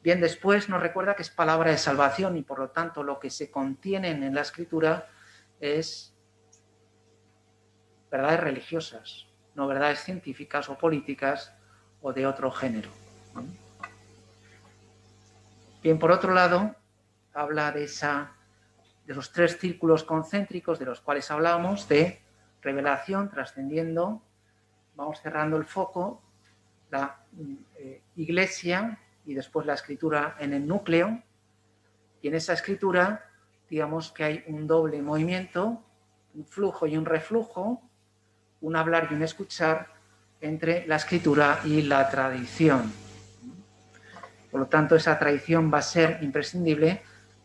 Bien, después nos recuerda que es palabra de salvación y por lo tanto lo que se contiene en la escritura es verdades religiosas, no verdades científicas o políticas o de otro género. Bien, por otro lado, habla de los 3 círculos concéntricos de los cuales hablábamos, de revelación, trascendiendo, vamos cerrando el foco, la Iglesia y después la escritura en el núcleo, y en esa escritura, digamos que hay un doble movimiento, un flujo y un reflujo, un hablar y un escuchar entre la escritura y la tradición. Por lo tanto, esa tradición va a ser imprescindible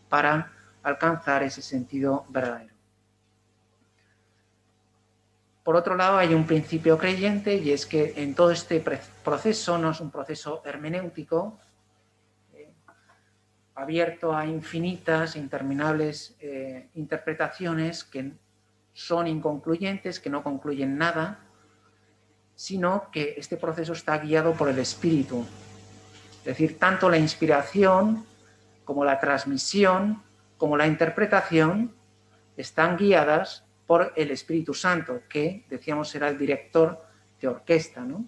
para alcanzar ese sentido verdadero. Por otro lado, hay un principio creyente, y es que en todo este proceso no es un proceso hermenéutico, abierto a infinitas, interminables interpretaciones que son inconcluyentes, que no concluyen nada, sino que este proceso está guiado por el Espíritu. Es decir, tanto la inspiración como la transmisión, como la interpretación, están guiadas por el Espíritu Santo, que, decíamos, era el director de orquesta, ¿no?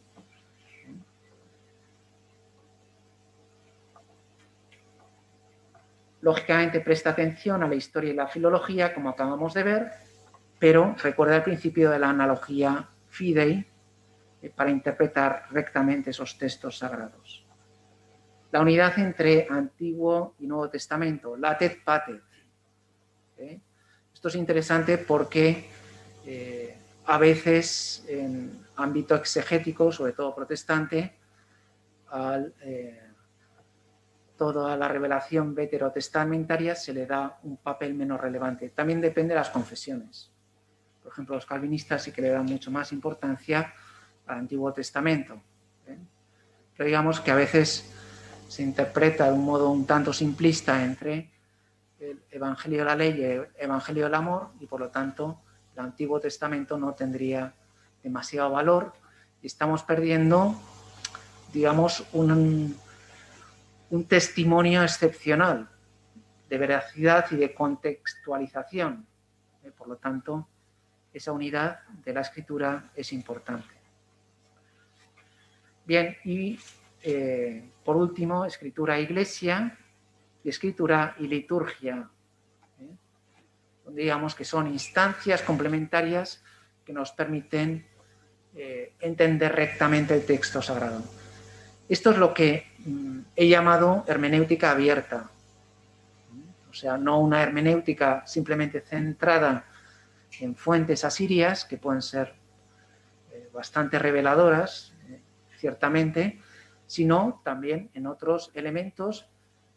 Lógicamente presta atención a la historia y la filología, como acabamos de ver, pero recuerda el principio de la analogía fidei para interpretar rectamente esos textos sagrados. La unidad entre Antiguo y Nuevo Testamento, latet patet. Esto es interesante porque a veces en ámbito exegético, sobre todo protestante, toda la revelación veterotestamentaria se le da un papel menos relevante. También depende de las confesiones. Por ejemplo, los calvinistas sí que le dan mucho más importancia al Antiguo Testamento. Pero digamos que a veces se interpreta de un modo un tanto simplista entre el Evangelio de la Ley y el Evangelio del Amor, y por lo tanto el Antiguo Testamento no tendría demasiado valor y estamos perdiendo, digamos, un testimonio excepcional de veracidad y de contextualización. Por lo tanto, esa unidad de la escritura es importante. Bien, y por último, escritura e iglesia y escritura y liturgia, donde digamos que son instancias complementarias que nos permiten entender rectamente el texto sagrado. Esto es lo que he llamado hermenéutica abierta. O sea, no una hermenéutica simplemente centrada en fuentes asirias, que pueden ser bastante reveladoras, ciertamente, sino también en otros elementos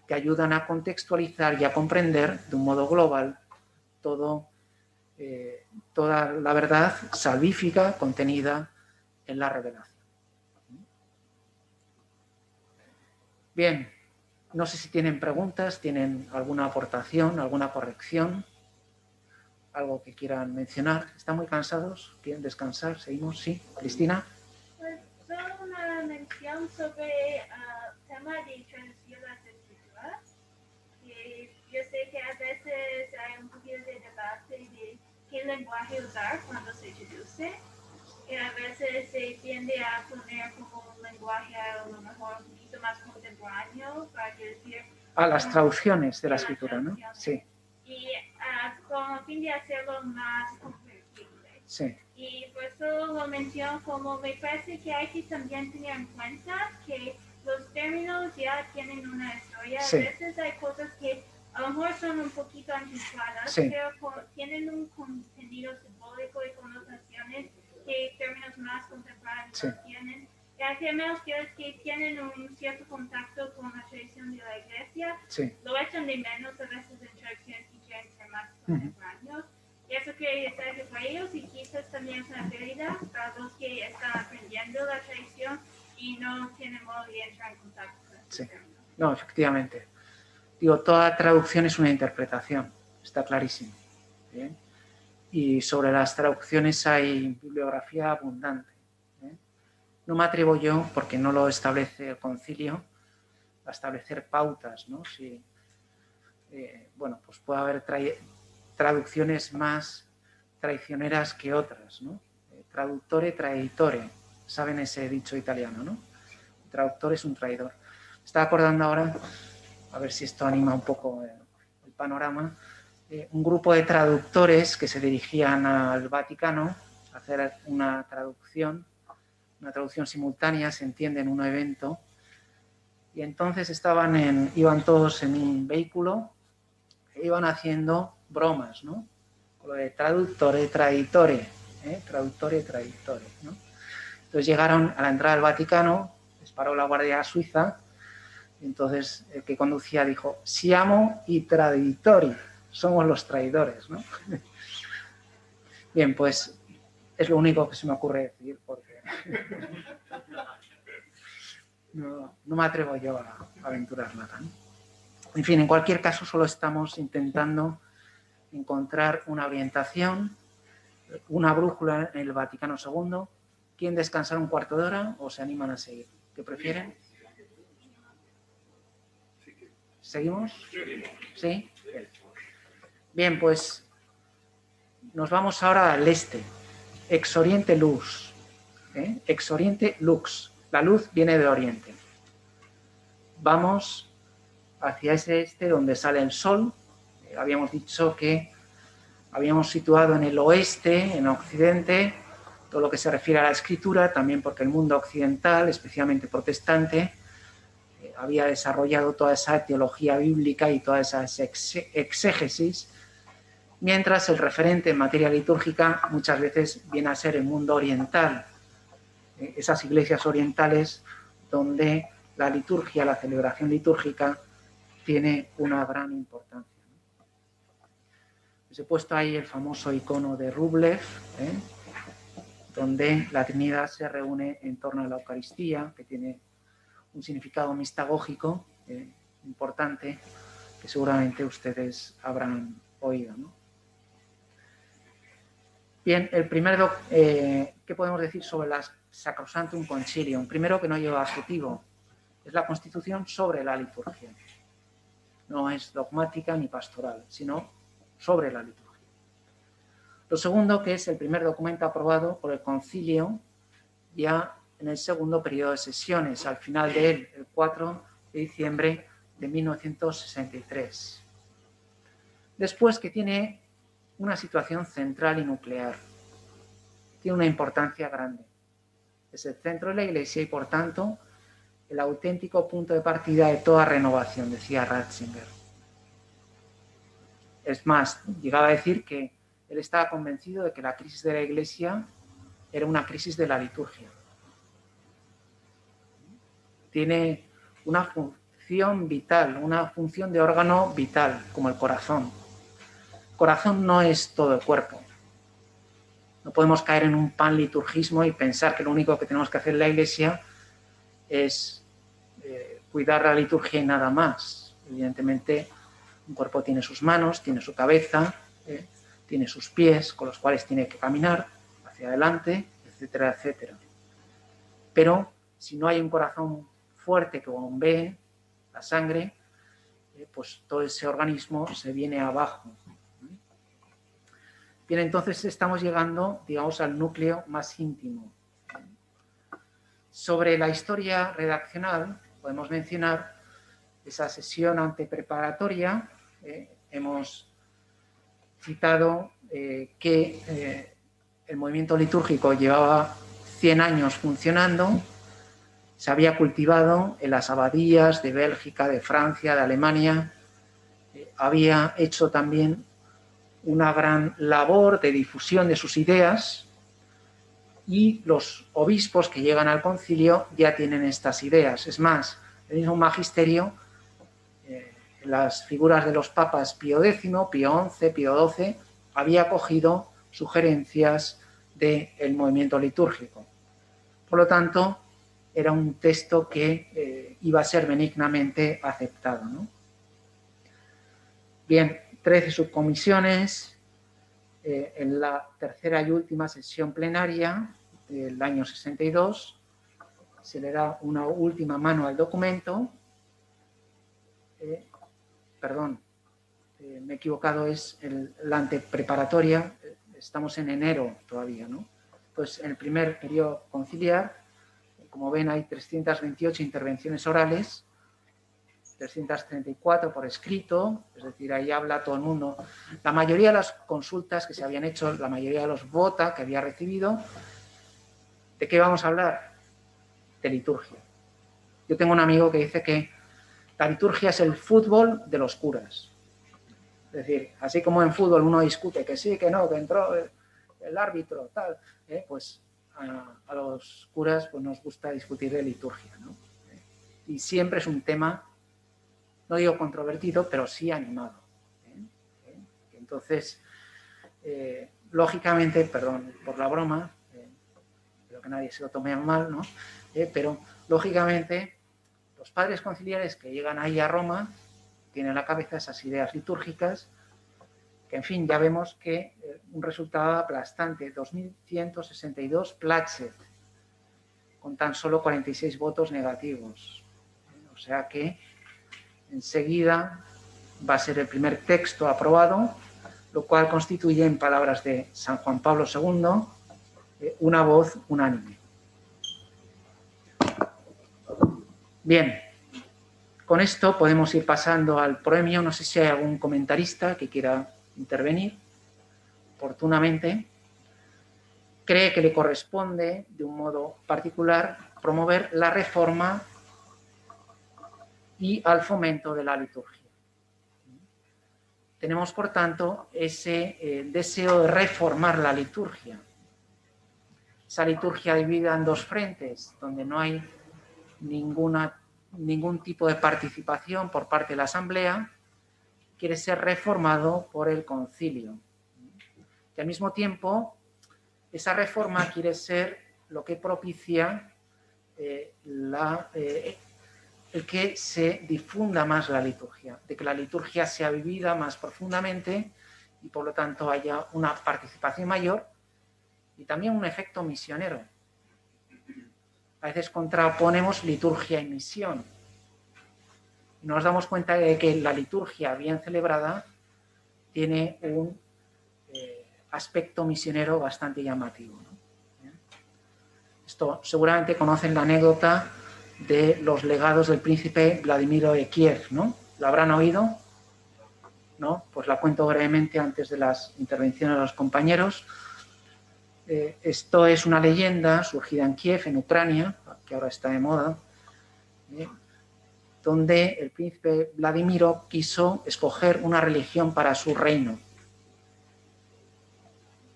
que ayudan a contextualizar y a comprender de un modo global toda la verdad salvífica contenida en la revelación. Bien, no sé si tienen preguntas, tienen alguna aportación, alguna corrección, algo que quieran mencionar. ¿Están muy cansados? ¿Quieren descansar? ¿Seguimos? Sí. ¿Cristina? Pues solo una mención sobre el tema de traducir las escrituras. Yo sé que a veces hay un poquito de debate de qué lenguaje usar cuando se traduce. Y a veces se tiende a poner como un lenguaje a lo mejor un poquito más contemporáneo para decir... las traducciones de la escritura, ¿no? Sí. Y con el fin de hacerlo más comprensible. Sí. Y pues solo lo menciono como me parece que hay que también tener en cuenta que los términos ya tienen una historia. Sí. A veces hay cosas que a lo mejor son un poquito anticuadas, sí. pero tienen un contenido simbólico y connotaciones que términos más contemporáneos sí. tienen. Y hay términos que tienen un cierto contacto con la tradición de la iglesia, sí. lo echan de menos a veces en traducciones que quieren ser más contemporáneos. Y eso quiere decir que para ellos y quizás también es una pérdida para los que están aprendiendo la tradición y no tienen modo de entrar en contacto con estos términos. No, efectivamente. Digo, toda traducción es una interpretación, está clarísimo. ¿Bien? Y sobre las traducciones hay bibliografía abundante. No me atrevo yo, porque no lo establece el concilio, a establecer pautas, ¿no? Si, bueno, pues puede haber traducciones más traicioneras que otras, ¿no? Traductore, traiditore, saben ese dicho italiano, ¿no? El traductor es un traidor. Me estaba acordando ahora, a ver si esto anima un poco el panorama, un grupo de traductores que se dirigían al Vaticano a hacer una traducción simultánea, se entiende, en un evento. Y entonces iban todos en un vehículo e iban haciendo bromas, ¿no? Con lo de traductore, traditore, traductore, traditore, ¿no? Entonces llegaron a la entrada del Vaticano, les paró la Guardia Suiza, y entonces el que conducía dijo, siamo i traditori, somos los traidores, ¿no? Bien, pues es lo único que se me ocurre decir, porque no me atrevo yo a aventurarla, ¿no? En fin, en cualquier caso, solo estamos intentando encontrar una orientación, una brújula en el Vaticano II. ¿Quieren descansar un cuarto de hora o se animan a seguir? ¿Qué prefieren? ¿Seguimos? ¿Sí? Bien, pues nos vamos ahora al este. Ex oriente lux. Ex oriente lux. La luz viene de oriente. Vamos hacia ese este donde sale el sol. Habíamos dicho que habíamos situado en el oeste, en occidente, todo lo que se refiere a la escritura, también porque el mundo occidental, especialmente protestante, había desarrollado toda esa teología bíblica y toda esa exégesis, mientras el referente en materia litúrgica muchas veces viene a ser el mundo oriental, esas iglesias orientales donde la liturgia, la celebración litúrgica, tiene una gran importancia. Os he puesto ahí el famoso icono de Rublev, donde la Trinidad se reúne en torno a la Eucaristía, que tiene un significado mistagógico importante, que seguramente ustedes habrán oído, ¿no? Bien, el primero, ¿qué podemos decir sobre la Sacrosanctum Concilium? Primero, que no lleva adjetivo, es la Constitución sobre la liturgia. No es dogmática ni pastoral, sino sobre la liturgia. Lo segundo, que es el primer documento aprobado por el Concilio ya en el segundo periodo de sesiones, al final de él, el 4 de diciembre de 1963. Después, que tiene una situación central y nuclear. Tiene una importancia grande. Es el centro de la Iglesia y, por tanto, el auténtico punto de partida de toda renovación, decía Ratzinger. Es más, llegaba a decir que él estaba convencido de que la crisis de la Iglesia era una crisis de la liturgia. Tiene una función vital, una función de órgano vital, como el corazón. El corazón no es todo el cuerpo. No podemos caer en un panliturgismo y pensar que lo único que tenemos que hacer en la Iglesia es cuidar la liturgia y nada más. Evidentemente, un cuerpo tiene sus manos, tiene su cabeza, tiene sus pies con los cuales tiene que caminar hacia adelante, etcétera, etcétera. Pero si no hay un corazón fuerte que bombee la sangre, pues todo ese organismo se viene abajo. Bien, entonces estamos llegando, digamos, al núcleo más íntimo. Sobre la historia redaccional, podemos mencionar esa sesión antepreparatoria. Hemos citado que el movimiento litúrgico llevaba 100 años funcionando, se había cultivado en las abadías de Bélgica, de Francia, de Alemania, había hecho también una gran labor de difusión de sus ideas y los obispos que llegan al concilio ya tienen estas ideas. Es más, el mismo magisterio, las figuras de los papas Pío X, Pío XI, Pío XII, había cogido sugerencias del movimiento litúrgico. Por lo tanto, era un texto que iba a ser benignamente aceptado, ¿no? Bien, 13 subcomisiones. En la tercera y última sesión plenaria del año 62 se le da una última mano al documento. Me he equivocado, es la antepreparatoria, estamos en enero todavía, ¿no? Pues en el primer periodo conciliar, como ven, hay 328 intervenciones orales 334 por escrito, es decir, ahí habla todo el mundo. La mayoría de las consultas que se habían hecho, la mayoría de los vota que había recibido, ¿de qué vamos a hablar? De liturgia. Yo tengo un amigo que dice que la liturgia es el fútbol de los curas. Es decir, así como en fútbol uno discute que sí, que no, que entró el árbitro, tal, pues a los curas pues nos gusta discutir de liturgia, ¿no? Y siempre es un tema, no digo controvertido, pero sí animado. Entonces, lógicamente, perdón por la broma, espero que nadie se lo tome mal, ¿no? Pero lógicamente los padres conciliares que llegan ahí a Roma tienen en la cabeza esas ideas litúrgicas que, en fin, ya vemos que un resultado aplastante, 2.162 placet, con tan solo 46 votos negativos. O sea que enseguida va a ser el primer texto aprobado, lo cual constituye, en palabras de San Juan Pablo II, una voz unánime. Bien, con esto podemos ir pasando al proemio. No sé si hay algún comentarista que quiera intervenir oportunamente. Cree que le corresponde, de un modo particular, promover la reforma y al fomento de la liturgia. Tenemos, por tanto, ese deseo de reformar la liturgia. Esa liturgia dividida en dos frentes, donde no hay ningún tipo de participación por parte de la Asamblea, quiere ser reformado por el concilio. Y al mismo tiempo, esa reforma quiere ser lo que propicia el que se difunda más la liturgia, de que la liturgia sea vivida más profundamente y por lo tanto haya una participación mayor y también un efecto misionero. A veces contraponemos liturgia y misión. Y nos damos cuenta de que la liturgia bien celebrada tiene un aspecto misionero bastante llamativo, ¿no? Esto seguramente conocen la anécdota de los legados del príncipe Vladimiro de Kiev, ¿no? ¿La habrán oído? ¿No? Pues la cuento brevemente antes de las intervenciones de los compañeros. Esto es una leyenda surgida en Kiev, en Ucrania, que ahora está de moda, donde el príncipe Vladimiro quiso escoger una religión para su reino.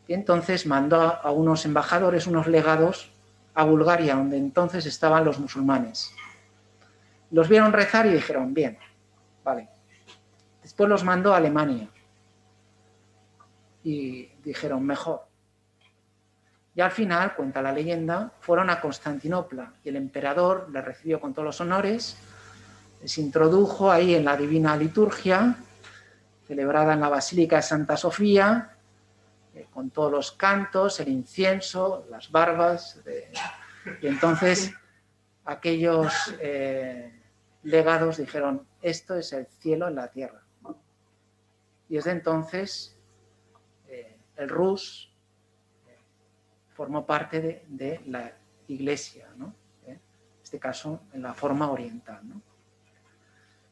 Y entonces mandó a unos embajadores, unos legados, a Bulgaria, donde entonces estaban los musulmanes. Los vieron rezar y dijeron, bien, vale. Después los mandó a Alemania y dijeron, mejor. Y al final, cuenta la leyenda, fueron a Constantinopla y el emperador les recibió con todos los honores, les introdujo ahí en la divina liturgia, celebrada en la Basílica de Santa Sofía, con todos los cantos, el incienso, las barbas. Y entonces aquellos legados dijeron, esto es el cielo en la tierra. Y desde entonces el Rus formó parte de la Iglesia, ¿no? En este caso en la forma oriental, ¿no?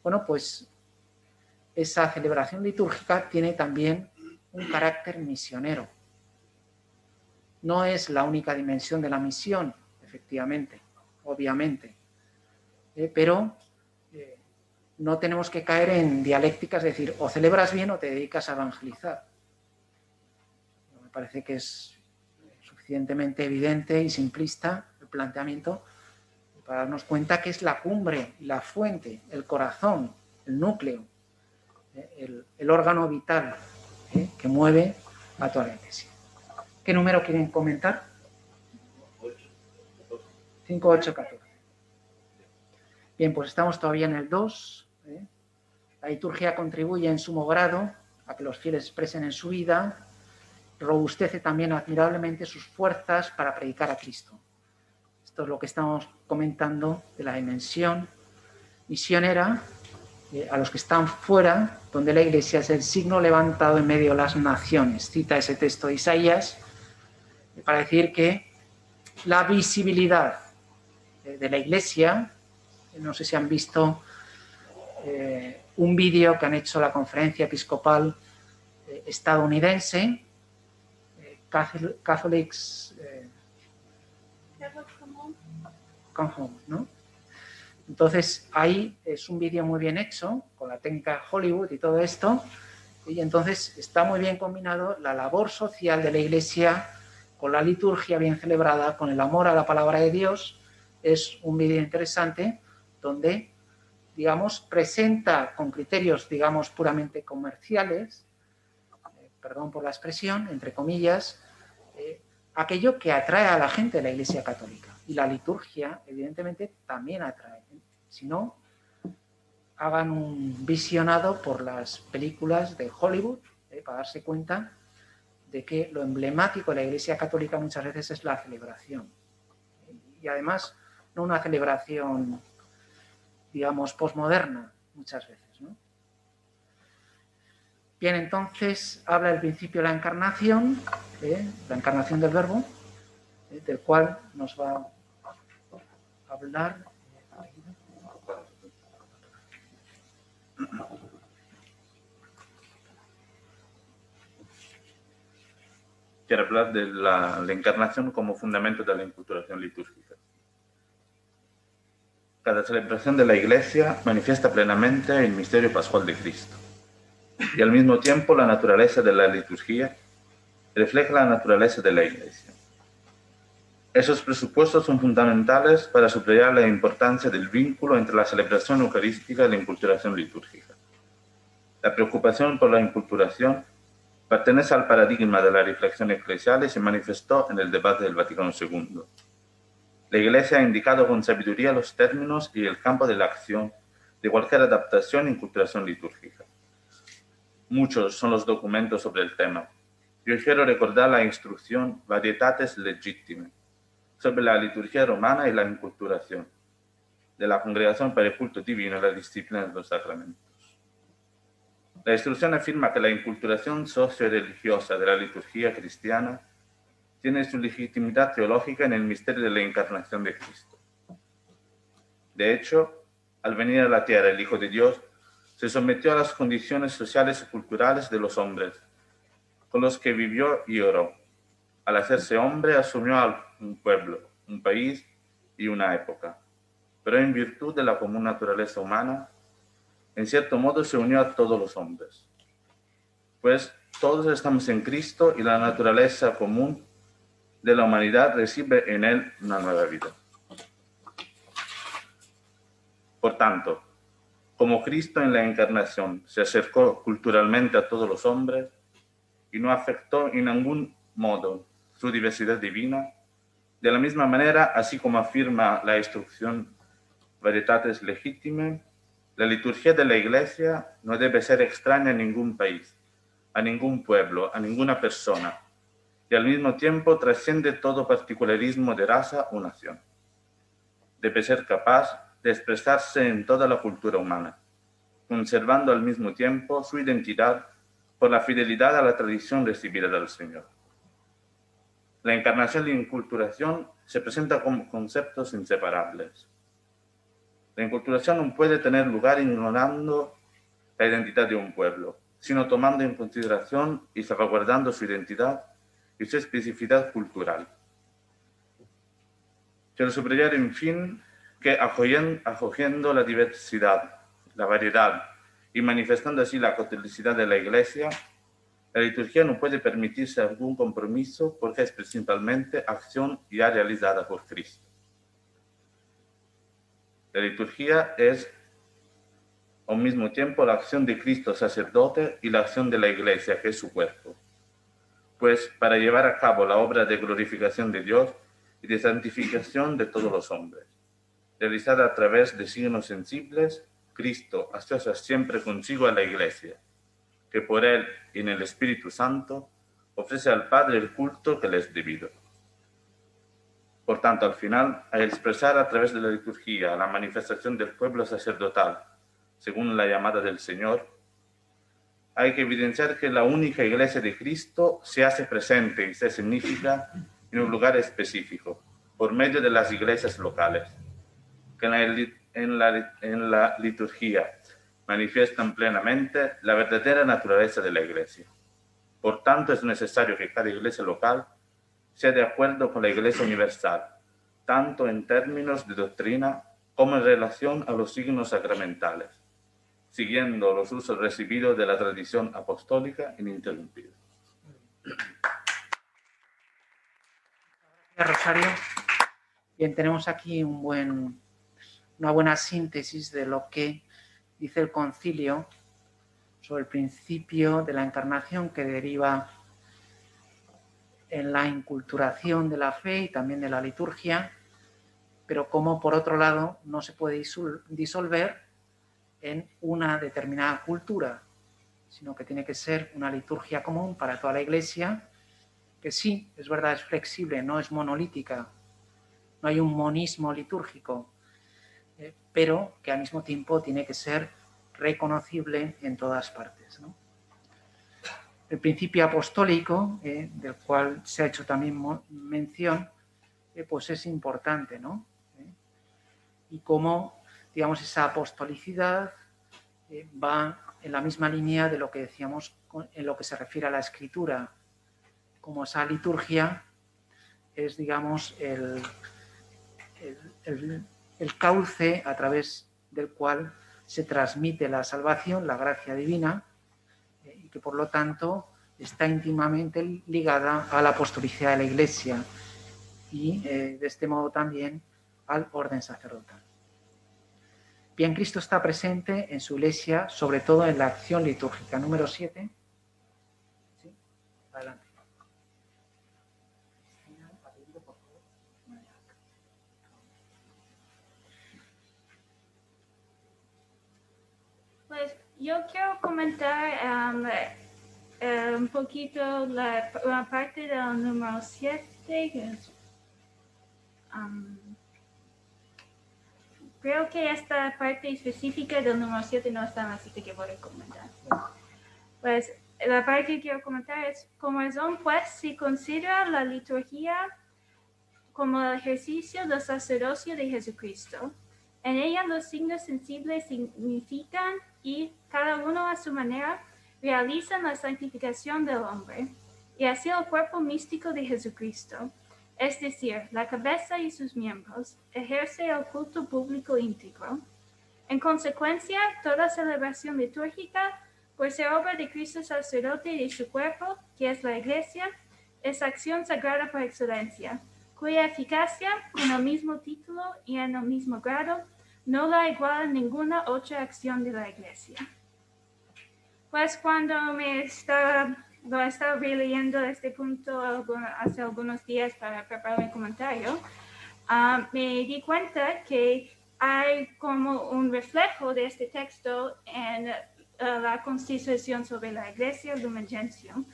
Bueno, pues esa celebración litúrgica tiene también un carácter misionero. No es la única dimensión de la misión, efectivamente, obviamente, pero no tenemos que caer en dialécticas, es decir, o celebras bien o te dedicas a evangelizar. Me parece que es suficientemente evidente y simplista el planteamiento para darnos cuenta que es la cumbre, la fuente, el corazón, el núcleo, el órgano vital que mueve a toda la Iglesia. ¿Qué número quieren comentar? 5, 8, 14. Bien, pues estamos todavía en el 2. La liturgia contribuye en sumo grado a que los fieles expresen en su vida, robustece también admirablemente sus fuerzas para predicar a Cristo. Esto es lo que estamos comentando de la dimensión misionera a los que están fuera, donde la Iglesia es el signo levantado en medio de las naciones. Cita ese texto de Isaías para decir que la visibilidad de la Iglesia, no sé si han visto un vídeo que han hecho la Conferencia Episcopal estadounidense, Catholics Come Home, ¿no? Entonces, ahí es un vídeo muy bien hecho, con la técnica Hollywood y todo esto, y entonces está muy bien combinado la labor social de la Iglesia con la liturgia bien celebrada, con el amor a la palabra de Dios. Es un vídeo interesante donde, digamos, presenta con criterios, digamos, puramente comerciales, perdón por la expresión, entre comillas, aquello que atrae a la gente de la Iglesia Católica. Y la liturgia, evidentemente, también atrae. Si no, hagan un visionado por las películas de Hollywood, para darse cuenta de que lo emblemático de la Iglesia Católica muchas veces es la celebración. Y además, no una celebración, digamos, posmoderna, muchas veces, ¿no? Bien, entonces habla del principio de la encarnación del Verbo, del cual nos va a hablar. Quiero hablar de la encarnación como fundamento de la inculturación litúrgica. Cada celebración de la Iglesia manifiesta plenamente el misterio pascual de Cristo. Y al mismo tiempo la naturaleza de la liturgia refleja la naturaleza de la Iglesia. Esos presupuestos son fundamentales para subrayar la importancia del vínculo entre la celebración eucarística y la inculturación litúrgica. La preocupación por la inculturación pertenece al paradigma de la reflexión eclesial y se manifestó en el debate del Vaticano II. La Iglesia ha indicado con sabiduría los términos y el campo de la acción de cualquier adaptación e inculturación litúrgica. Muchos son los documentos sobre el tema. Yo quiero recordar la instrucción Varietates Legitime sobre la liturgia romana y la inculturación de la Congregación para el Culto Divino y la Disciplina de los Sacramentos. La instrucción afirma que la inculturación socio-religiosa de la liturgia cristiana tiene su legitimidad teológica en el misterio de la encarnación de Cristo. De hecho, al venir a la tierra el Hijo de Dios se sometió a las condiciones sociales y culturales de los hombres, con los que vivió y oró. Al hacerse hombre asumió un pueblo, un país y una época, pero en virtud de la común naturaleza humana, en cierto modo se unió a todos los hombres. Pues todos estamos en Cristo y la naturaleza común de la humanidad recibe en él una nueva vida. Por tanto, como Cristo en la encarnación se acercó culturalmente a todos los hombres y no afectó en ningún modo su diversidad divina, de la misma manera, así como afirma la instrucción Varietates Legitime, la liturgia de la Iglesia no debe ser extraña a ningún país, a ningún pueblo, a ninguna persona, y al mismo tiempo trasciende todo particularismo de raza o nación. Debe ser capaz de expresarse en toda la cultura humana, conservando al mismo tiempo su identidad por la fidelidad a la tradición recibida del Señor. La encarnación y la inculturación se presentan como conceptos inseparables. La inculturación no puede tener lugar ignorando la identidad de un pueblo, sino tomando en consideración y salvaguardando su identidad y su especificidad cultural. Quiero subrayar, en fin, que acogiendo la diversidad, la variedad y manifestando así la catolicidad de la Iglesia, la liturgia no puede permitirse algún compromiso porque es principalmente acción ya realizada por Cristo. La liturgia es al mismo tiempo la acción de Cristo sacerdote y la acción de la Iglesia, que es su cuerpo. Pues para llevar a cabo la obra de glorificación de Dios y de santificación de todos los hombres, realizada a través de signos sensibles, Cristo asocia siempre consigo a la Iglesia, que por Él y en el Espíritu Santo ofrece al Padre el culto que le es debido. Por tanto, al final, al expresar a través de la liturgia la manifestación del pueblo sacerdotal, según la llamada del Señor, hay que evidenciar que la única Iglesia de Cristo se hace presente y se significa en un lugar específico, por medio de las iglesias locales, que en la liturgia manifiestan plenamente la verdadera naturaleza de la Iglesia. Por tanto, es necesario que cada iglesia local sea de acuerdo con la Iglesia universal, tanto en términos de doctrina como en relación a los signos sacramentales, siguiendo los usos recibidos de la tradición apostólica ininterrumpida. Gracias, Rosario. Bien, tenemos aquí una buena síntesis de lo que dice el concilio sobre el principio de la encarnación que deriva en la inculturación de la fe y también de la liturgia, pero como por otro lado no se puede disolver en una determinada cultura, sino que tiene que ser una liturgia común para toda la Iglesia, que sí, es verdad, es flexible, no es monolítica, no hay un monismo litúrgico, pero que al mismo tiempo tiene que ser reconocible en todas partes, ¿no? El principio apostólico, del cual se ha hecho también mención, pues es importante, ¿no? Y cómo, digamos, esa apostolicidad va en la misma línea de lo que decíamos en lo que se refiere a la escritura, como esa liturgia es, digamos, el cauce a través del cual se transmite la salvación, la gracia divina, y que por lo tanto está íntimamente ligada a la apostolicidad de la Iglesia y de este modo también al orden sacerdotal. Bien, Cristo está presente en su Iglesia, sobre todo en la acción litúrgica. Número 7. ¿Sí? Adelante. Pues yo quiero comentar un poquito la parte del número 7, que es, creo que esta parte específica del número 7 no está, así que voy a comentar. Pues la parte que quiero comentar es, como razón, pues, se considera la liturgia como el ejercicio del sacerdocio de Jesucristo. En ella los signos sensibles significan y, cada uno a su manera, realizan la santificación del hombre, y así el cuerpo místico de Jesucristo, es decir, la cabeza y sus miembros, ejerce el culto público íntegro. En consecuencia, toda celebración litúrgica, por ser obra de Cristo sacerdote y de su cuerpo, que es la Iglesia, es acción sagrada por excelencia, cuya eficacia, en el mismo título y en el mismo grado, no la iguala ninguna otra acción de la Iglesia. Pues cuando lo estaba releyendo este punto hace algunos días para preparar mi comentario, me di cuenta que hay como un reflejo de este texto en la Constitución sobre la Iglesia, Lumen Gentium,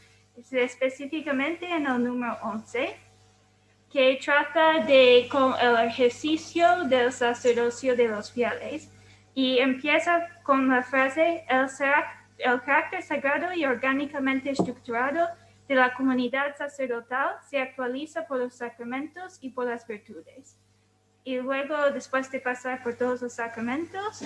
específicamente en el número 11, que trata de el ejercicio del sacerdocio de los fieles, y empieza con la frase: el carácter sagrado y orgánicamente estructurado de la comunidad sacerdotal se actualiza por los sacramentos y por las virtudes. Y luego, después de pasar por todos los sacramentos,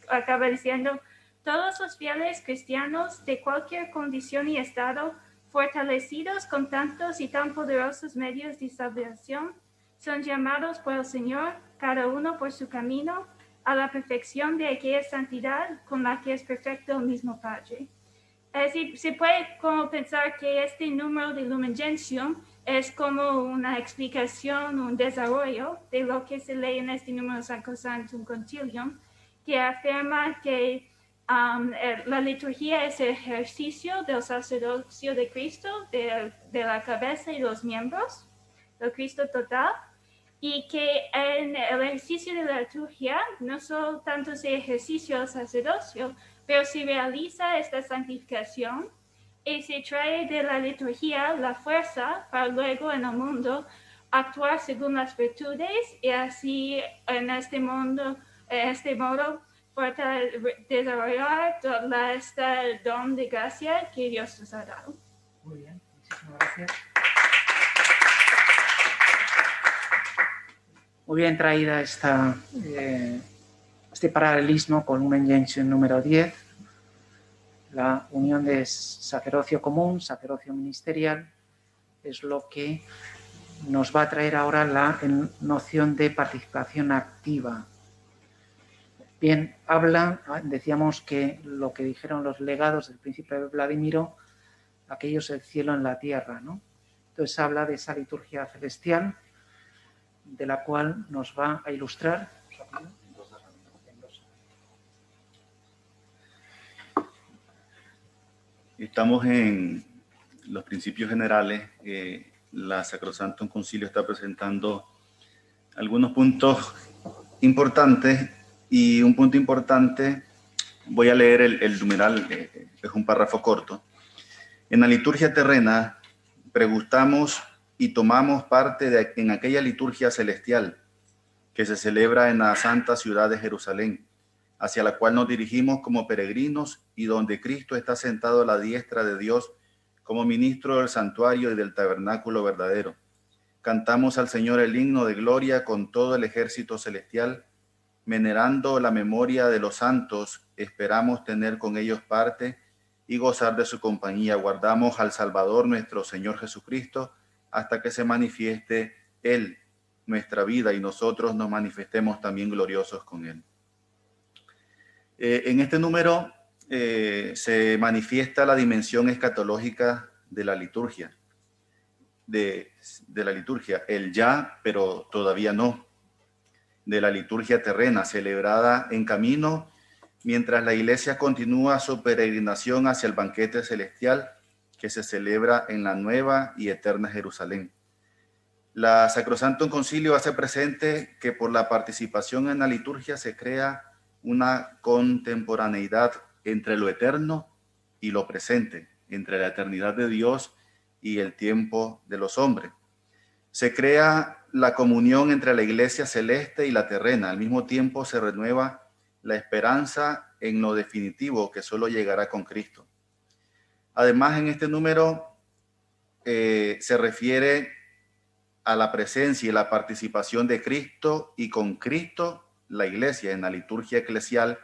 acaba diciendo: todos los fieles cristianos de cualquier condición y estado, fortalecidos con tantos y tan poderosos medios de salvación, son llamados por el Señor, cada uno por su camino, a la perfección de aquella santidad con la que es perfecto el mismo Padre. Es decir, se puede como pensar que este número de Lumen Gentium es como una explicación, un desarrollo de lo que se lee en este número Sacrosanctum Concilium, que afirma que la liturgia es el ejercicio del sacerdocio de Cristo, de la cabeza y los miembros, del Cristo total, y que en el ejercicio de la liturgia no solo tanto se ejercicio del sacerdocio, pero se realiza esta santificación y se trae de la liturgia la fuerza para luego en el mundo actuar según las virtudes, y así en este modo desarrollar este don de gracia que Dios nos ha dado. Muy bien, muchísimas gracias. Muy bien traída esta este paralelismo con Lumen Gentium número 10, la unión de sacerdocio común, sacerdocio ministerial, es lo que nos va a traer ahora la noción de participación activa. Bien, decíamos que lo que dijeron los legados del príncipe Vladimiro, aquello es el cielo en la tierra, ¿no? Entonces habla de esa liturgia celestial, de la cual nos va a ilustrar. Estamos en los principios generales. La Sacrosanctum Concilio está presentando algunos puntos importantes, y un punto importante, voy a leer el numeral, es un párrafo corto. En la liturgia terrena pregustamos y tomamos parte en aquella liturgia celestial que se celebra en la santa ciudad de Jerusalén, hacia la cual nos dirigimos como peregrinos y donde Cristo está sentado a la diestra de Dios como ministro del santuario y del tabernáculo verdadero. Cantamos al Señor el himno de gloria con todo el ejército celestial, venerando la memoria de los santos, esperamos tener con ellos parte y gozar de su compañía. Guardamos al Salvador nuestro Señor Jesucristo hasta que se manifieste Él, nuestra vida, y nosotros nos manifestemos también gloriosos con Él. En este número se manifiesta la dimensión escatológica de la liturgia, de la liturgia, el ya, pero todavía no, de la liturgia terrena, celebrada en camino mientras la Iglesia continúa su peregrinación hacia el banquete celestial que se celebra en la nueva y eterna Jerusalén. La Sacrosanctum Concilio hace presente que por la participación en la liturgia se crea una contemporaneidad entre lo eterno y lo presente, entre la eternidad de Dios y el tiempo de los hombres. Se crea la comunión entre la iglesia celeste y la terrena. Al mismo tiempo se renueva la esperanza en lo definitivo que solo llegará con Cristo. Además, en este número se refiere a la presencia y la participación de Cristo y con Cristo la iglesia en la liturgia eclesial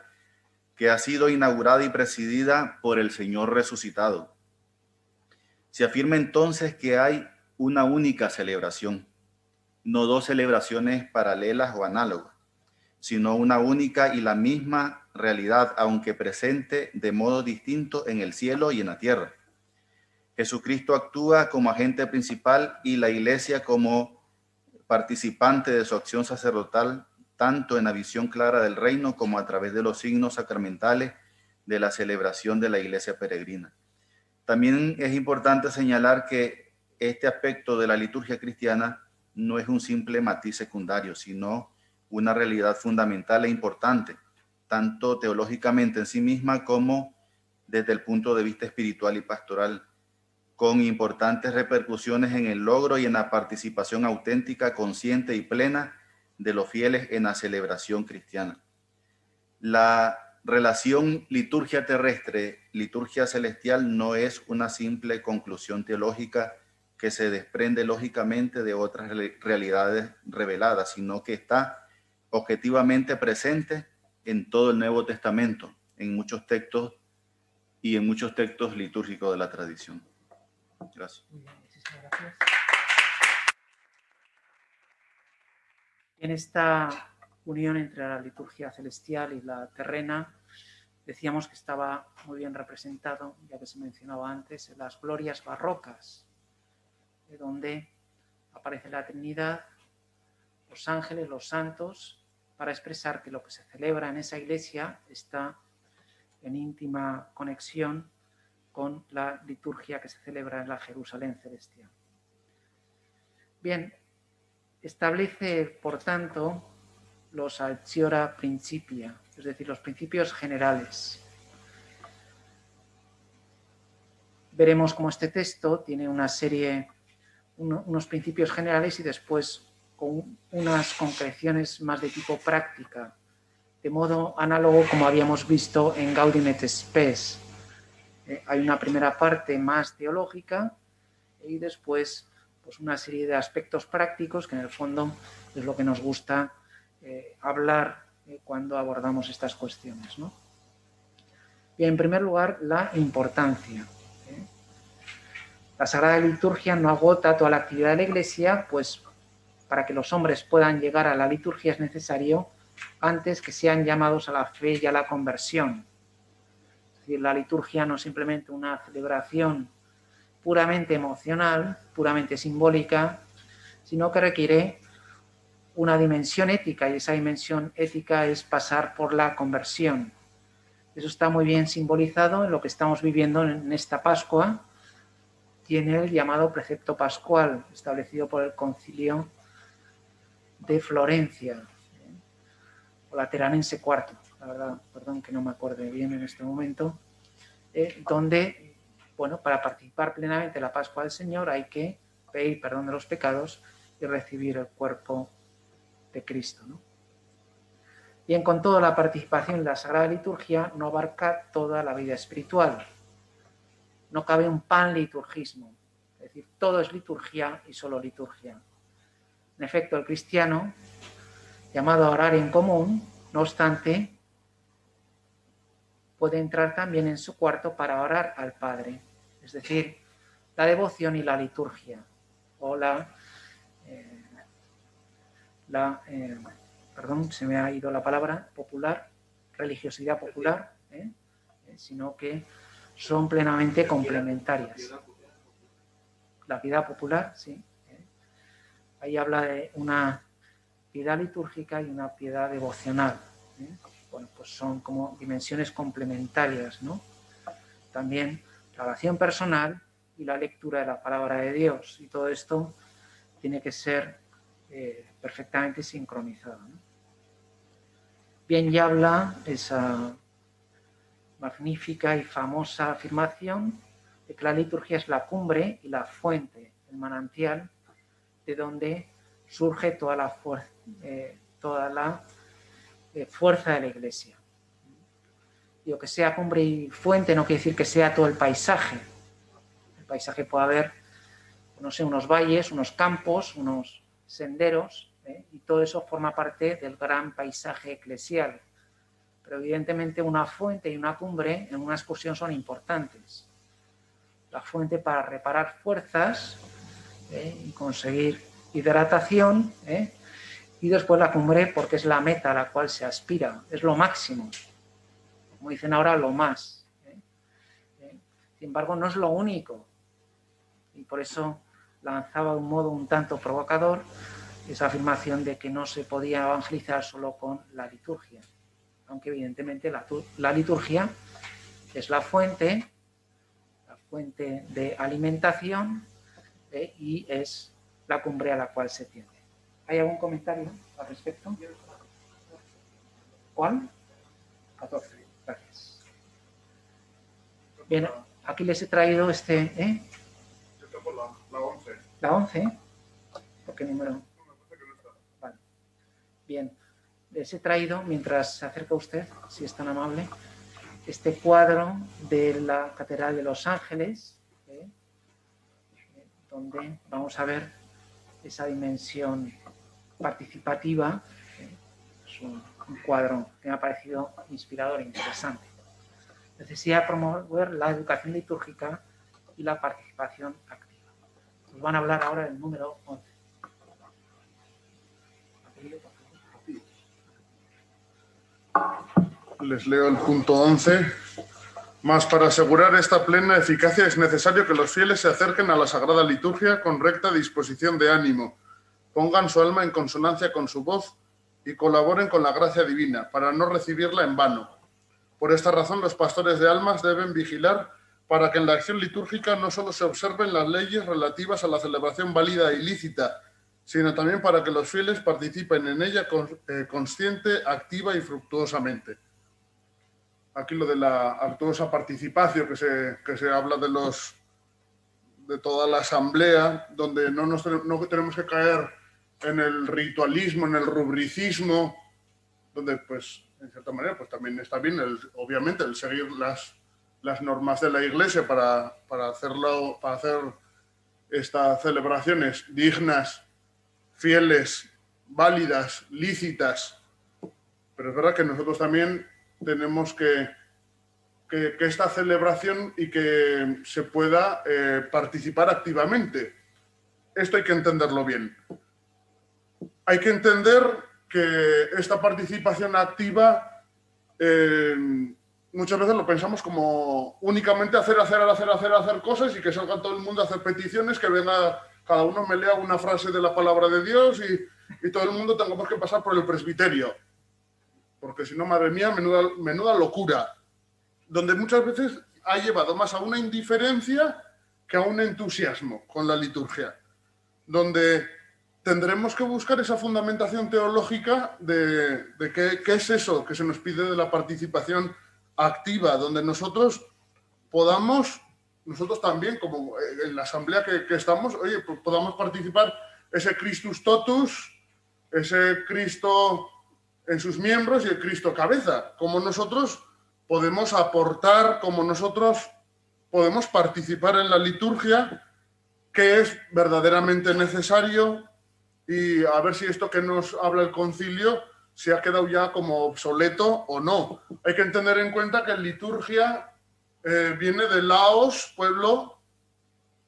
que ha sido inaugurada y presidida por el Señor resucitado. Se afirma entonces que hay una única celebración, no dos celebraciones paralelas o análogas, sino una única y la misma realidad, aunque presente de modo distinto en el cielo y en la tierra. Jesucristo actúa como agente principal y la iglesia como participante de su acción sacerdotal, tanto en la visión clara del reino como a través de los signos sacramentales de la celebración de la iglesia peregrina. También es importante señalar que este aspecto de la liturgia cristiana no es un simple matiz secundario, sino una realidad fundamental e importante, tanto teológicamente en sí misma como desde el punto de vista espiritual y pastoral, con importantes repercusiones en el logro y en la participación auténtica, consciente y plena de los fieles en la celebración cristiana. La relación liturgia terrestre, liturgia celestial no es una simple conclusión teológica que se desprende lógicamente de otras realidades reveladas, sino que está objetivamente presente en todo el Nuevo Testamento, en muchos textos y en muchos textos litúrgicos de la tradición. Gracias. Muy bien, muchísimas gracias. En esta unión entre la liturgia celestial y la terrena, decíamos que estaba muy bien representado, ya que se mencionaba antes, en las glorias barrocas, de donde aparece la Trinidad, los ángeles, los santos, para expresar que lo que se celebra en esa iglesia está en íntima conexión con la liturgia que se celebra en la Jerusalén celestial. Bien, establece, por tanto, los altiora principia, es decir, los principios generales. Veremos cómo este texto tiene una serie, unos principios generales y después con unas concreciones más de tipo práctica, de modo análogo como habíamos visto en Gaudium et Spes. Hay una primera parte más teológica y después pues una serie de aspectos prácticos que en el fondo es lo que nos gusta hablar cuando abordamos estas cuestiones, ¿no? Bien, en primer lugar, la importancia. La Sagrada Liturgia no agota toda la actividad de la Iglesia, pues para que los hombres puedan llegar a la liturgia es necesario antes que sean llamados a la fe y a la conversión. Es decir, la liturgia no es simplemente una celebración puramente emocional, puramente simbólica, sino que requiere una dimensión ética, y esa dimensión ética es pasar por la conversión. Eso está muy bien simbolizado en lo que estamos viviendo en esta Pascua. Tiene el llamado precepto pascual, establecido por el Concilio de Florencia, o Lateranense IV, la verdad, perdón que no me acuerde bien en este momento, donde, bueno, para participar plenamente en la Pascua del Señor hay que pedir perdón de los pecados y recibir el cuerpo de Cristo, ¿no? Bien, con toda la participación en la Sagrada Liturgia no abarca toda la vida espiritual. No cabe un panliturgismo, es decir, todo es liturgia y solo liturgia. En efecto, el cristiano, llamado a orar en común, no obstante, puede entrar también en su cuarto para orar al Padre, es decir, la devoción y la liturgia, o perdón, se me ha ido la palabra, popular, religiosidad popular, sino que son plenamente complementarias. La piedad popular, sí. Ahí habla de una piedad litúrgica y una piedad devocional. Bueno, pues son como dimensiones complementarias, ¿no? También la oración personal y la lectura de la palabra de Dios. Y todo esto tiene que ser perfectamente sincronizado, ¿no? Bien, ya habla esa magnífica y famosa afirmación de que la liturgia es la cumbre y la fuente, el manantial, de donde surge toda la fuerza de la Iglesia. Digo, que sea cumbre y fuente no quiere decir que sea todo el paisaje. El paisaje puede haber, no sé, unos valles, unos campos, unos senderos, y todo eso forma parte del gran paisaje eclesial. Pero evidentemente una fuente y una cumbre en una excursión son importantes. La fuente para reparar fuerzas y conseguir hidratación, y después la cumbre porque es la meta a la cual se aspira, es lo máximo. Como dicen ahora, lo más. Sin embargo, no es lo único. Y por eso lanzaba de un modo un tanto provocador esa afirmación de que no se podía evangelizar solo con la liturgia. Aunque evidentemente la liturgia es la fuente de alimentación, y es la cumbre a la cual se tiende. ¿Hay algún comentario al respecto? ¿Cuál? 14. Gracias. Bien, aquí les he traído Yo tengo la 11. ¿La 11? ¿Por qué número? Vale. Bien. Les he traído, mientras se acerca usted, si es tan amable, este cuadro de la Catedral de Los Ángeles, donde vamos a ver esa dimensión participativa. Es un cuadro que me ha parecido inspirador e interesante. Necesidad de promover la educación litúrgica y la participación activa. Nos van a hablar ahora del número 11. Les leo el punto 11. Mas para asegurar esta plena eficacia es necesario que los fieles se acerquen a la Sagrada Liturgia con recta disposición de ánimo, pongan su alma en consonancia con su voz y colaboren con la gracia divina para no recibirla en vano. Por esta razón, los pastores de almas deben vigilar para que en la acción litúrgica no solo se observen las leyes relativas a la celebración válida y lícita, sino también para que los fieles participen en ella consciente, activa y fructuosamente. Aquí lo de la actuosa participación que se habla de toda la asamblea, donde no tenemos que caer en el ritualismo, en el rubricismo, donde pues en cierta manera pues también está bien obviamente el seguir las normas de la Iglesia para hacer estas celebraciones dignas, fieles, válidas, lícitas, Pero es verdad que nosotros también tenemos que esta celebración y que se pueda participar activamente. Esto hay que entenderlo bien. Hay que entender que esta participación activa muchas veces lo pensamos como únicamente hacer cosas y que salga todo el mundo a hacer peticiones, que venga cada uno me lea una frase de la palabra de Dios y todo el mundo tengamos que pasar por el presbiterio. Porque si no, madre mía, menuda locura. Donde muchas veces ha llevado más a una indiferencia que a un entusiasmo con la liturgia. Donde tendremos que buscar esa fundamentación teológica de qué es eso que se nos pide de la participación activa, donde nosotros podamos, nosotros también, como en la asamblea que estamos, oye, pues podamos participar ese Christus totus, ese Cristo en sus miembros y el Cristo cabeza, como nosotros podemos aportar, como nosotros podemos participar en la liturgia, que es verdaderamente necesario, y a ver si esto que nos habla el concilio se ha quedado ya como obsoleto o no. Hay que tener en cuenta que liturgia viene de laos, pueblo,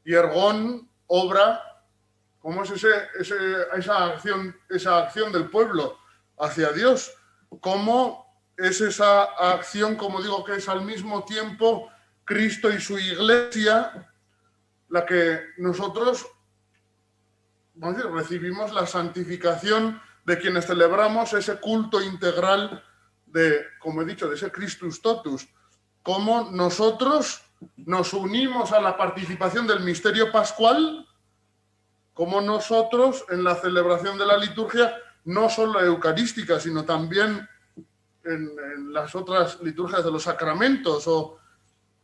y ergón, obra. ¿Cómo es esa acción del pueblo hacia Dios? ¿Cómo es esa acción, como digo, que es al mismo tiempo Cristo y su iglesia, la que nosotros, vamos a decir, recibimos la santificación de quienes celebramos ese culto integral de, como he dicho, de ese Christus totus? ¿Cómo nosotros nos unimos a la participación del misterio pascual? ¿Cómo nosotros en la celebración de la liturgia, no solo eucarística, sino también en las otras liturgias de los sacramentos, o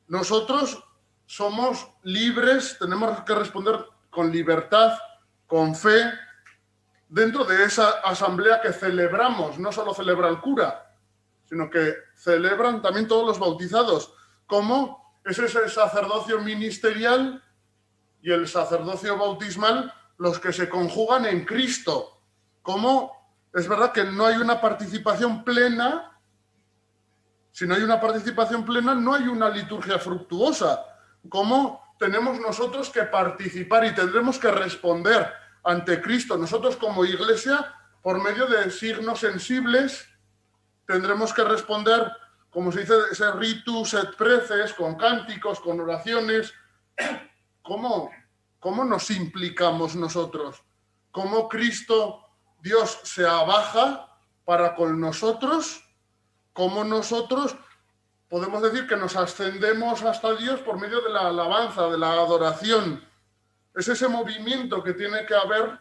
nosotros somos libres, tenemos que responder con libertad, con fe, dentro de esa asamblea que celebramos? No solo celebra el cura, sino que celebran también todos los bautizados. ¿Cómo es ese sacerdocio ministerial y el sacerdocio bautismal los que se conjugan en Cristo? ¿Cómo es verdad que no hay una participación plena? Si no hay una participación plena, no hay una liturgia fructuosa. ¿Cómo tenemos nosotros que participar y tendremos que responder ante Cristo? Nosotros como iglesia, por medio de signos sensibles, tendremos que responder, como se dice, ese ritus et preces, con cánticos, con oraciones. ¿Cómo nos implicamos nosotros? ¿Cómo Cristo, Dios, se abaja para con nosotros? ¿Cómo nosotros podemos decir que nos ascendemos hasta Dios por medio de la alabanza, de la adoración? Es ese movimiento que tiene que haber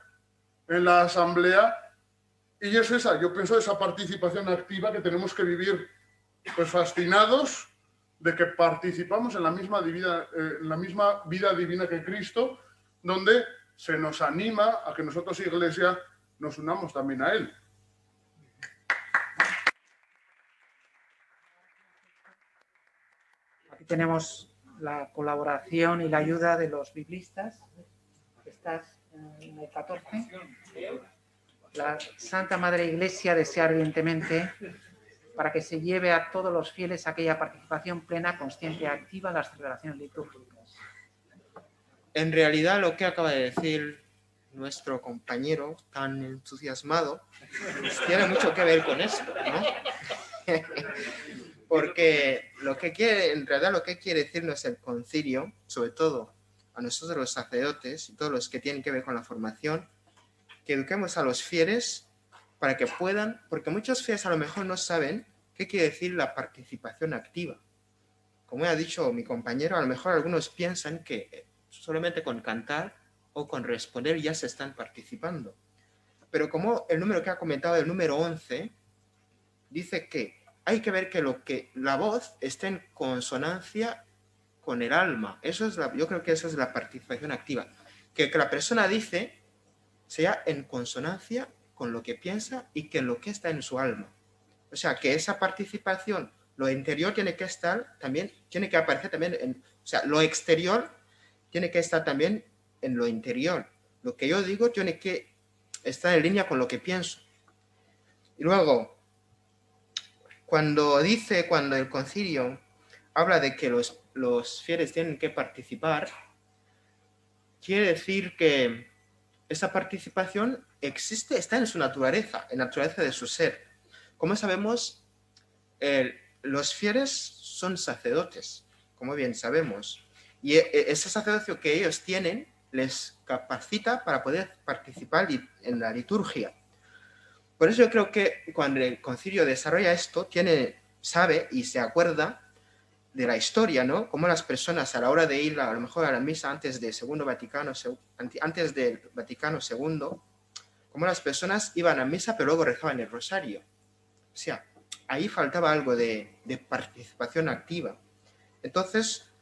en la asamblea, y es esa, yo pienso, esa participación activa que tenemos que vivir, pues fascinados de que participamos en la misma vida divina que Cristo, donde se nos anima a que nosotros, iglesia, nos unamos también a Él. Aquí tenemos la colaboración y la ayuda de los biblistas. Estás en el 14. La Santa Madre Iglesia desea ardientemente para que se lleve a todos los fieles aquella participación plena, consciente y activa en las celebraciones litúrgicas. En realidad, lo que acaba de decir nuestro compañero tan entusiasmado pues tiene mucho que ver con esto, ¿no? Porque en realidad lo que quiere decirnos el concilio, sobre todo a nosotros los sacerdotes y todos los que tienen que ver con la formación, que eduquemos a los fieles para que puedan, porque muchos fieles a lo mejor no saben qué quiere decir la participación activa. Como ha dicho mi compañero, a lo mejor algunos piensan que solamente con cantar o con responder ya se están participando. Pero como el número que ha comentado, el número 11, dice que hay que ver que la voz esté en consonancia con el alma. Yo creo que eso es la participación activa. Que la persona dice sea en consonancia con lo que piensa y que lo que está en su alma. O sea, que esa participación, lo interior tiene que estar también, tiene que aparecer también lo exterior tiene que estar también en lo interior. Lo que yo digo tiene que estar en línea con lo que pienso. Y luego, cuando el concilio habla de que los fieles tienen que participar, quiere decir que esa participación existe, está en su naturaleza, en la naturaleza de su ser. Como sabemos, los fieles son sacerdotes, como bien sabemos, y ese sacerdocio que ellos tienen les capacita para poder participar en la liturgia. Por eso yo creo que cuando el concilio desarrolla esto, sabe y se acuerda de la historia, ¿no? Cómo las personas a la hora de ir a lo mejor a la misa antes del Vaticano II, cómo las personas iban a misa pero luego rezaban el rosario. O sea, ahí faltaba algo de participación activa. Entonces,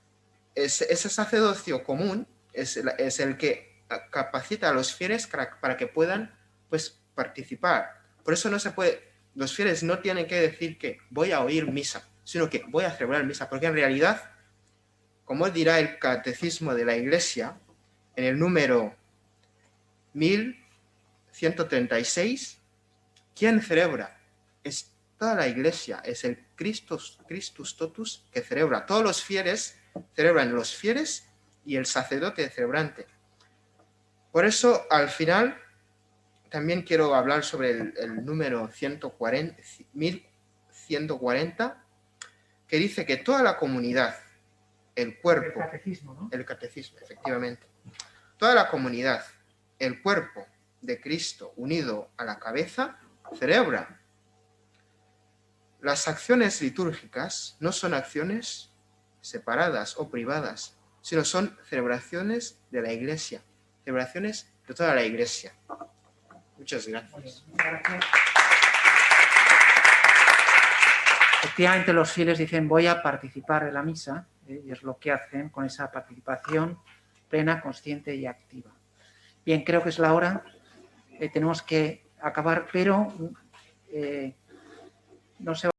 ese sacerdocio común es el que capacita a los fieles para que puedan, pues, participar. Por eso los fieles no tienen que decir que voy a oír misa, sino que voy a celebrar misa, porque en realidad, como dirá el Catecismo de la Iglesia, en el número 1136, ¿quién celebra? Es toda la Iglesia, es el Christus totus que celebra. Todos los fieles celebran, los fieles y el sacerdote celebrante. Por eso, al final, también quiero hablar sobre el número 1140, que dice que toda la comunidad, el cuerpo, el catecismo, efectivamente, toda la comunidad, el cuerpo de Cristo unido a la cabeza, celebra. Las acciones litúrgicas no son acciones separadas o privadas, sino son celebraciones de la Iglesia, celebraciones de toda la Iglesia. Muchas gracias. Efectivamente, los fieles dicen voy a participar de la misa, y es lo que hacen con esa participación plena, consciente y activa. Bien, creo que es la hora, tenemos que acabar, pero no se va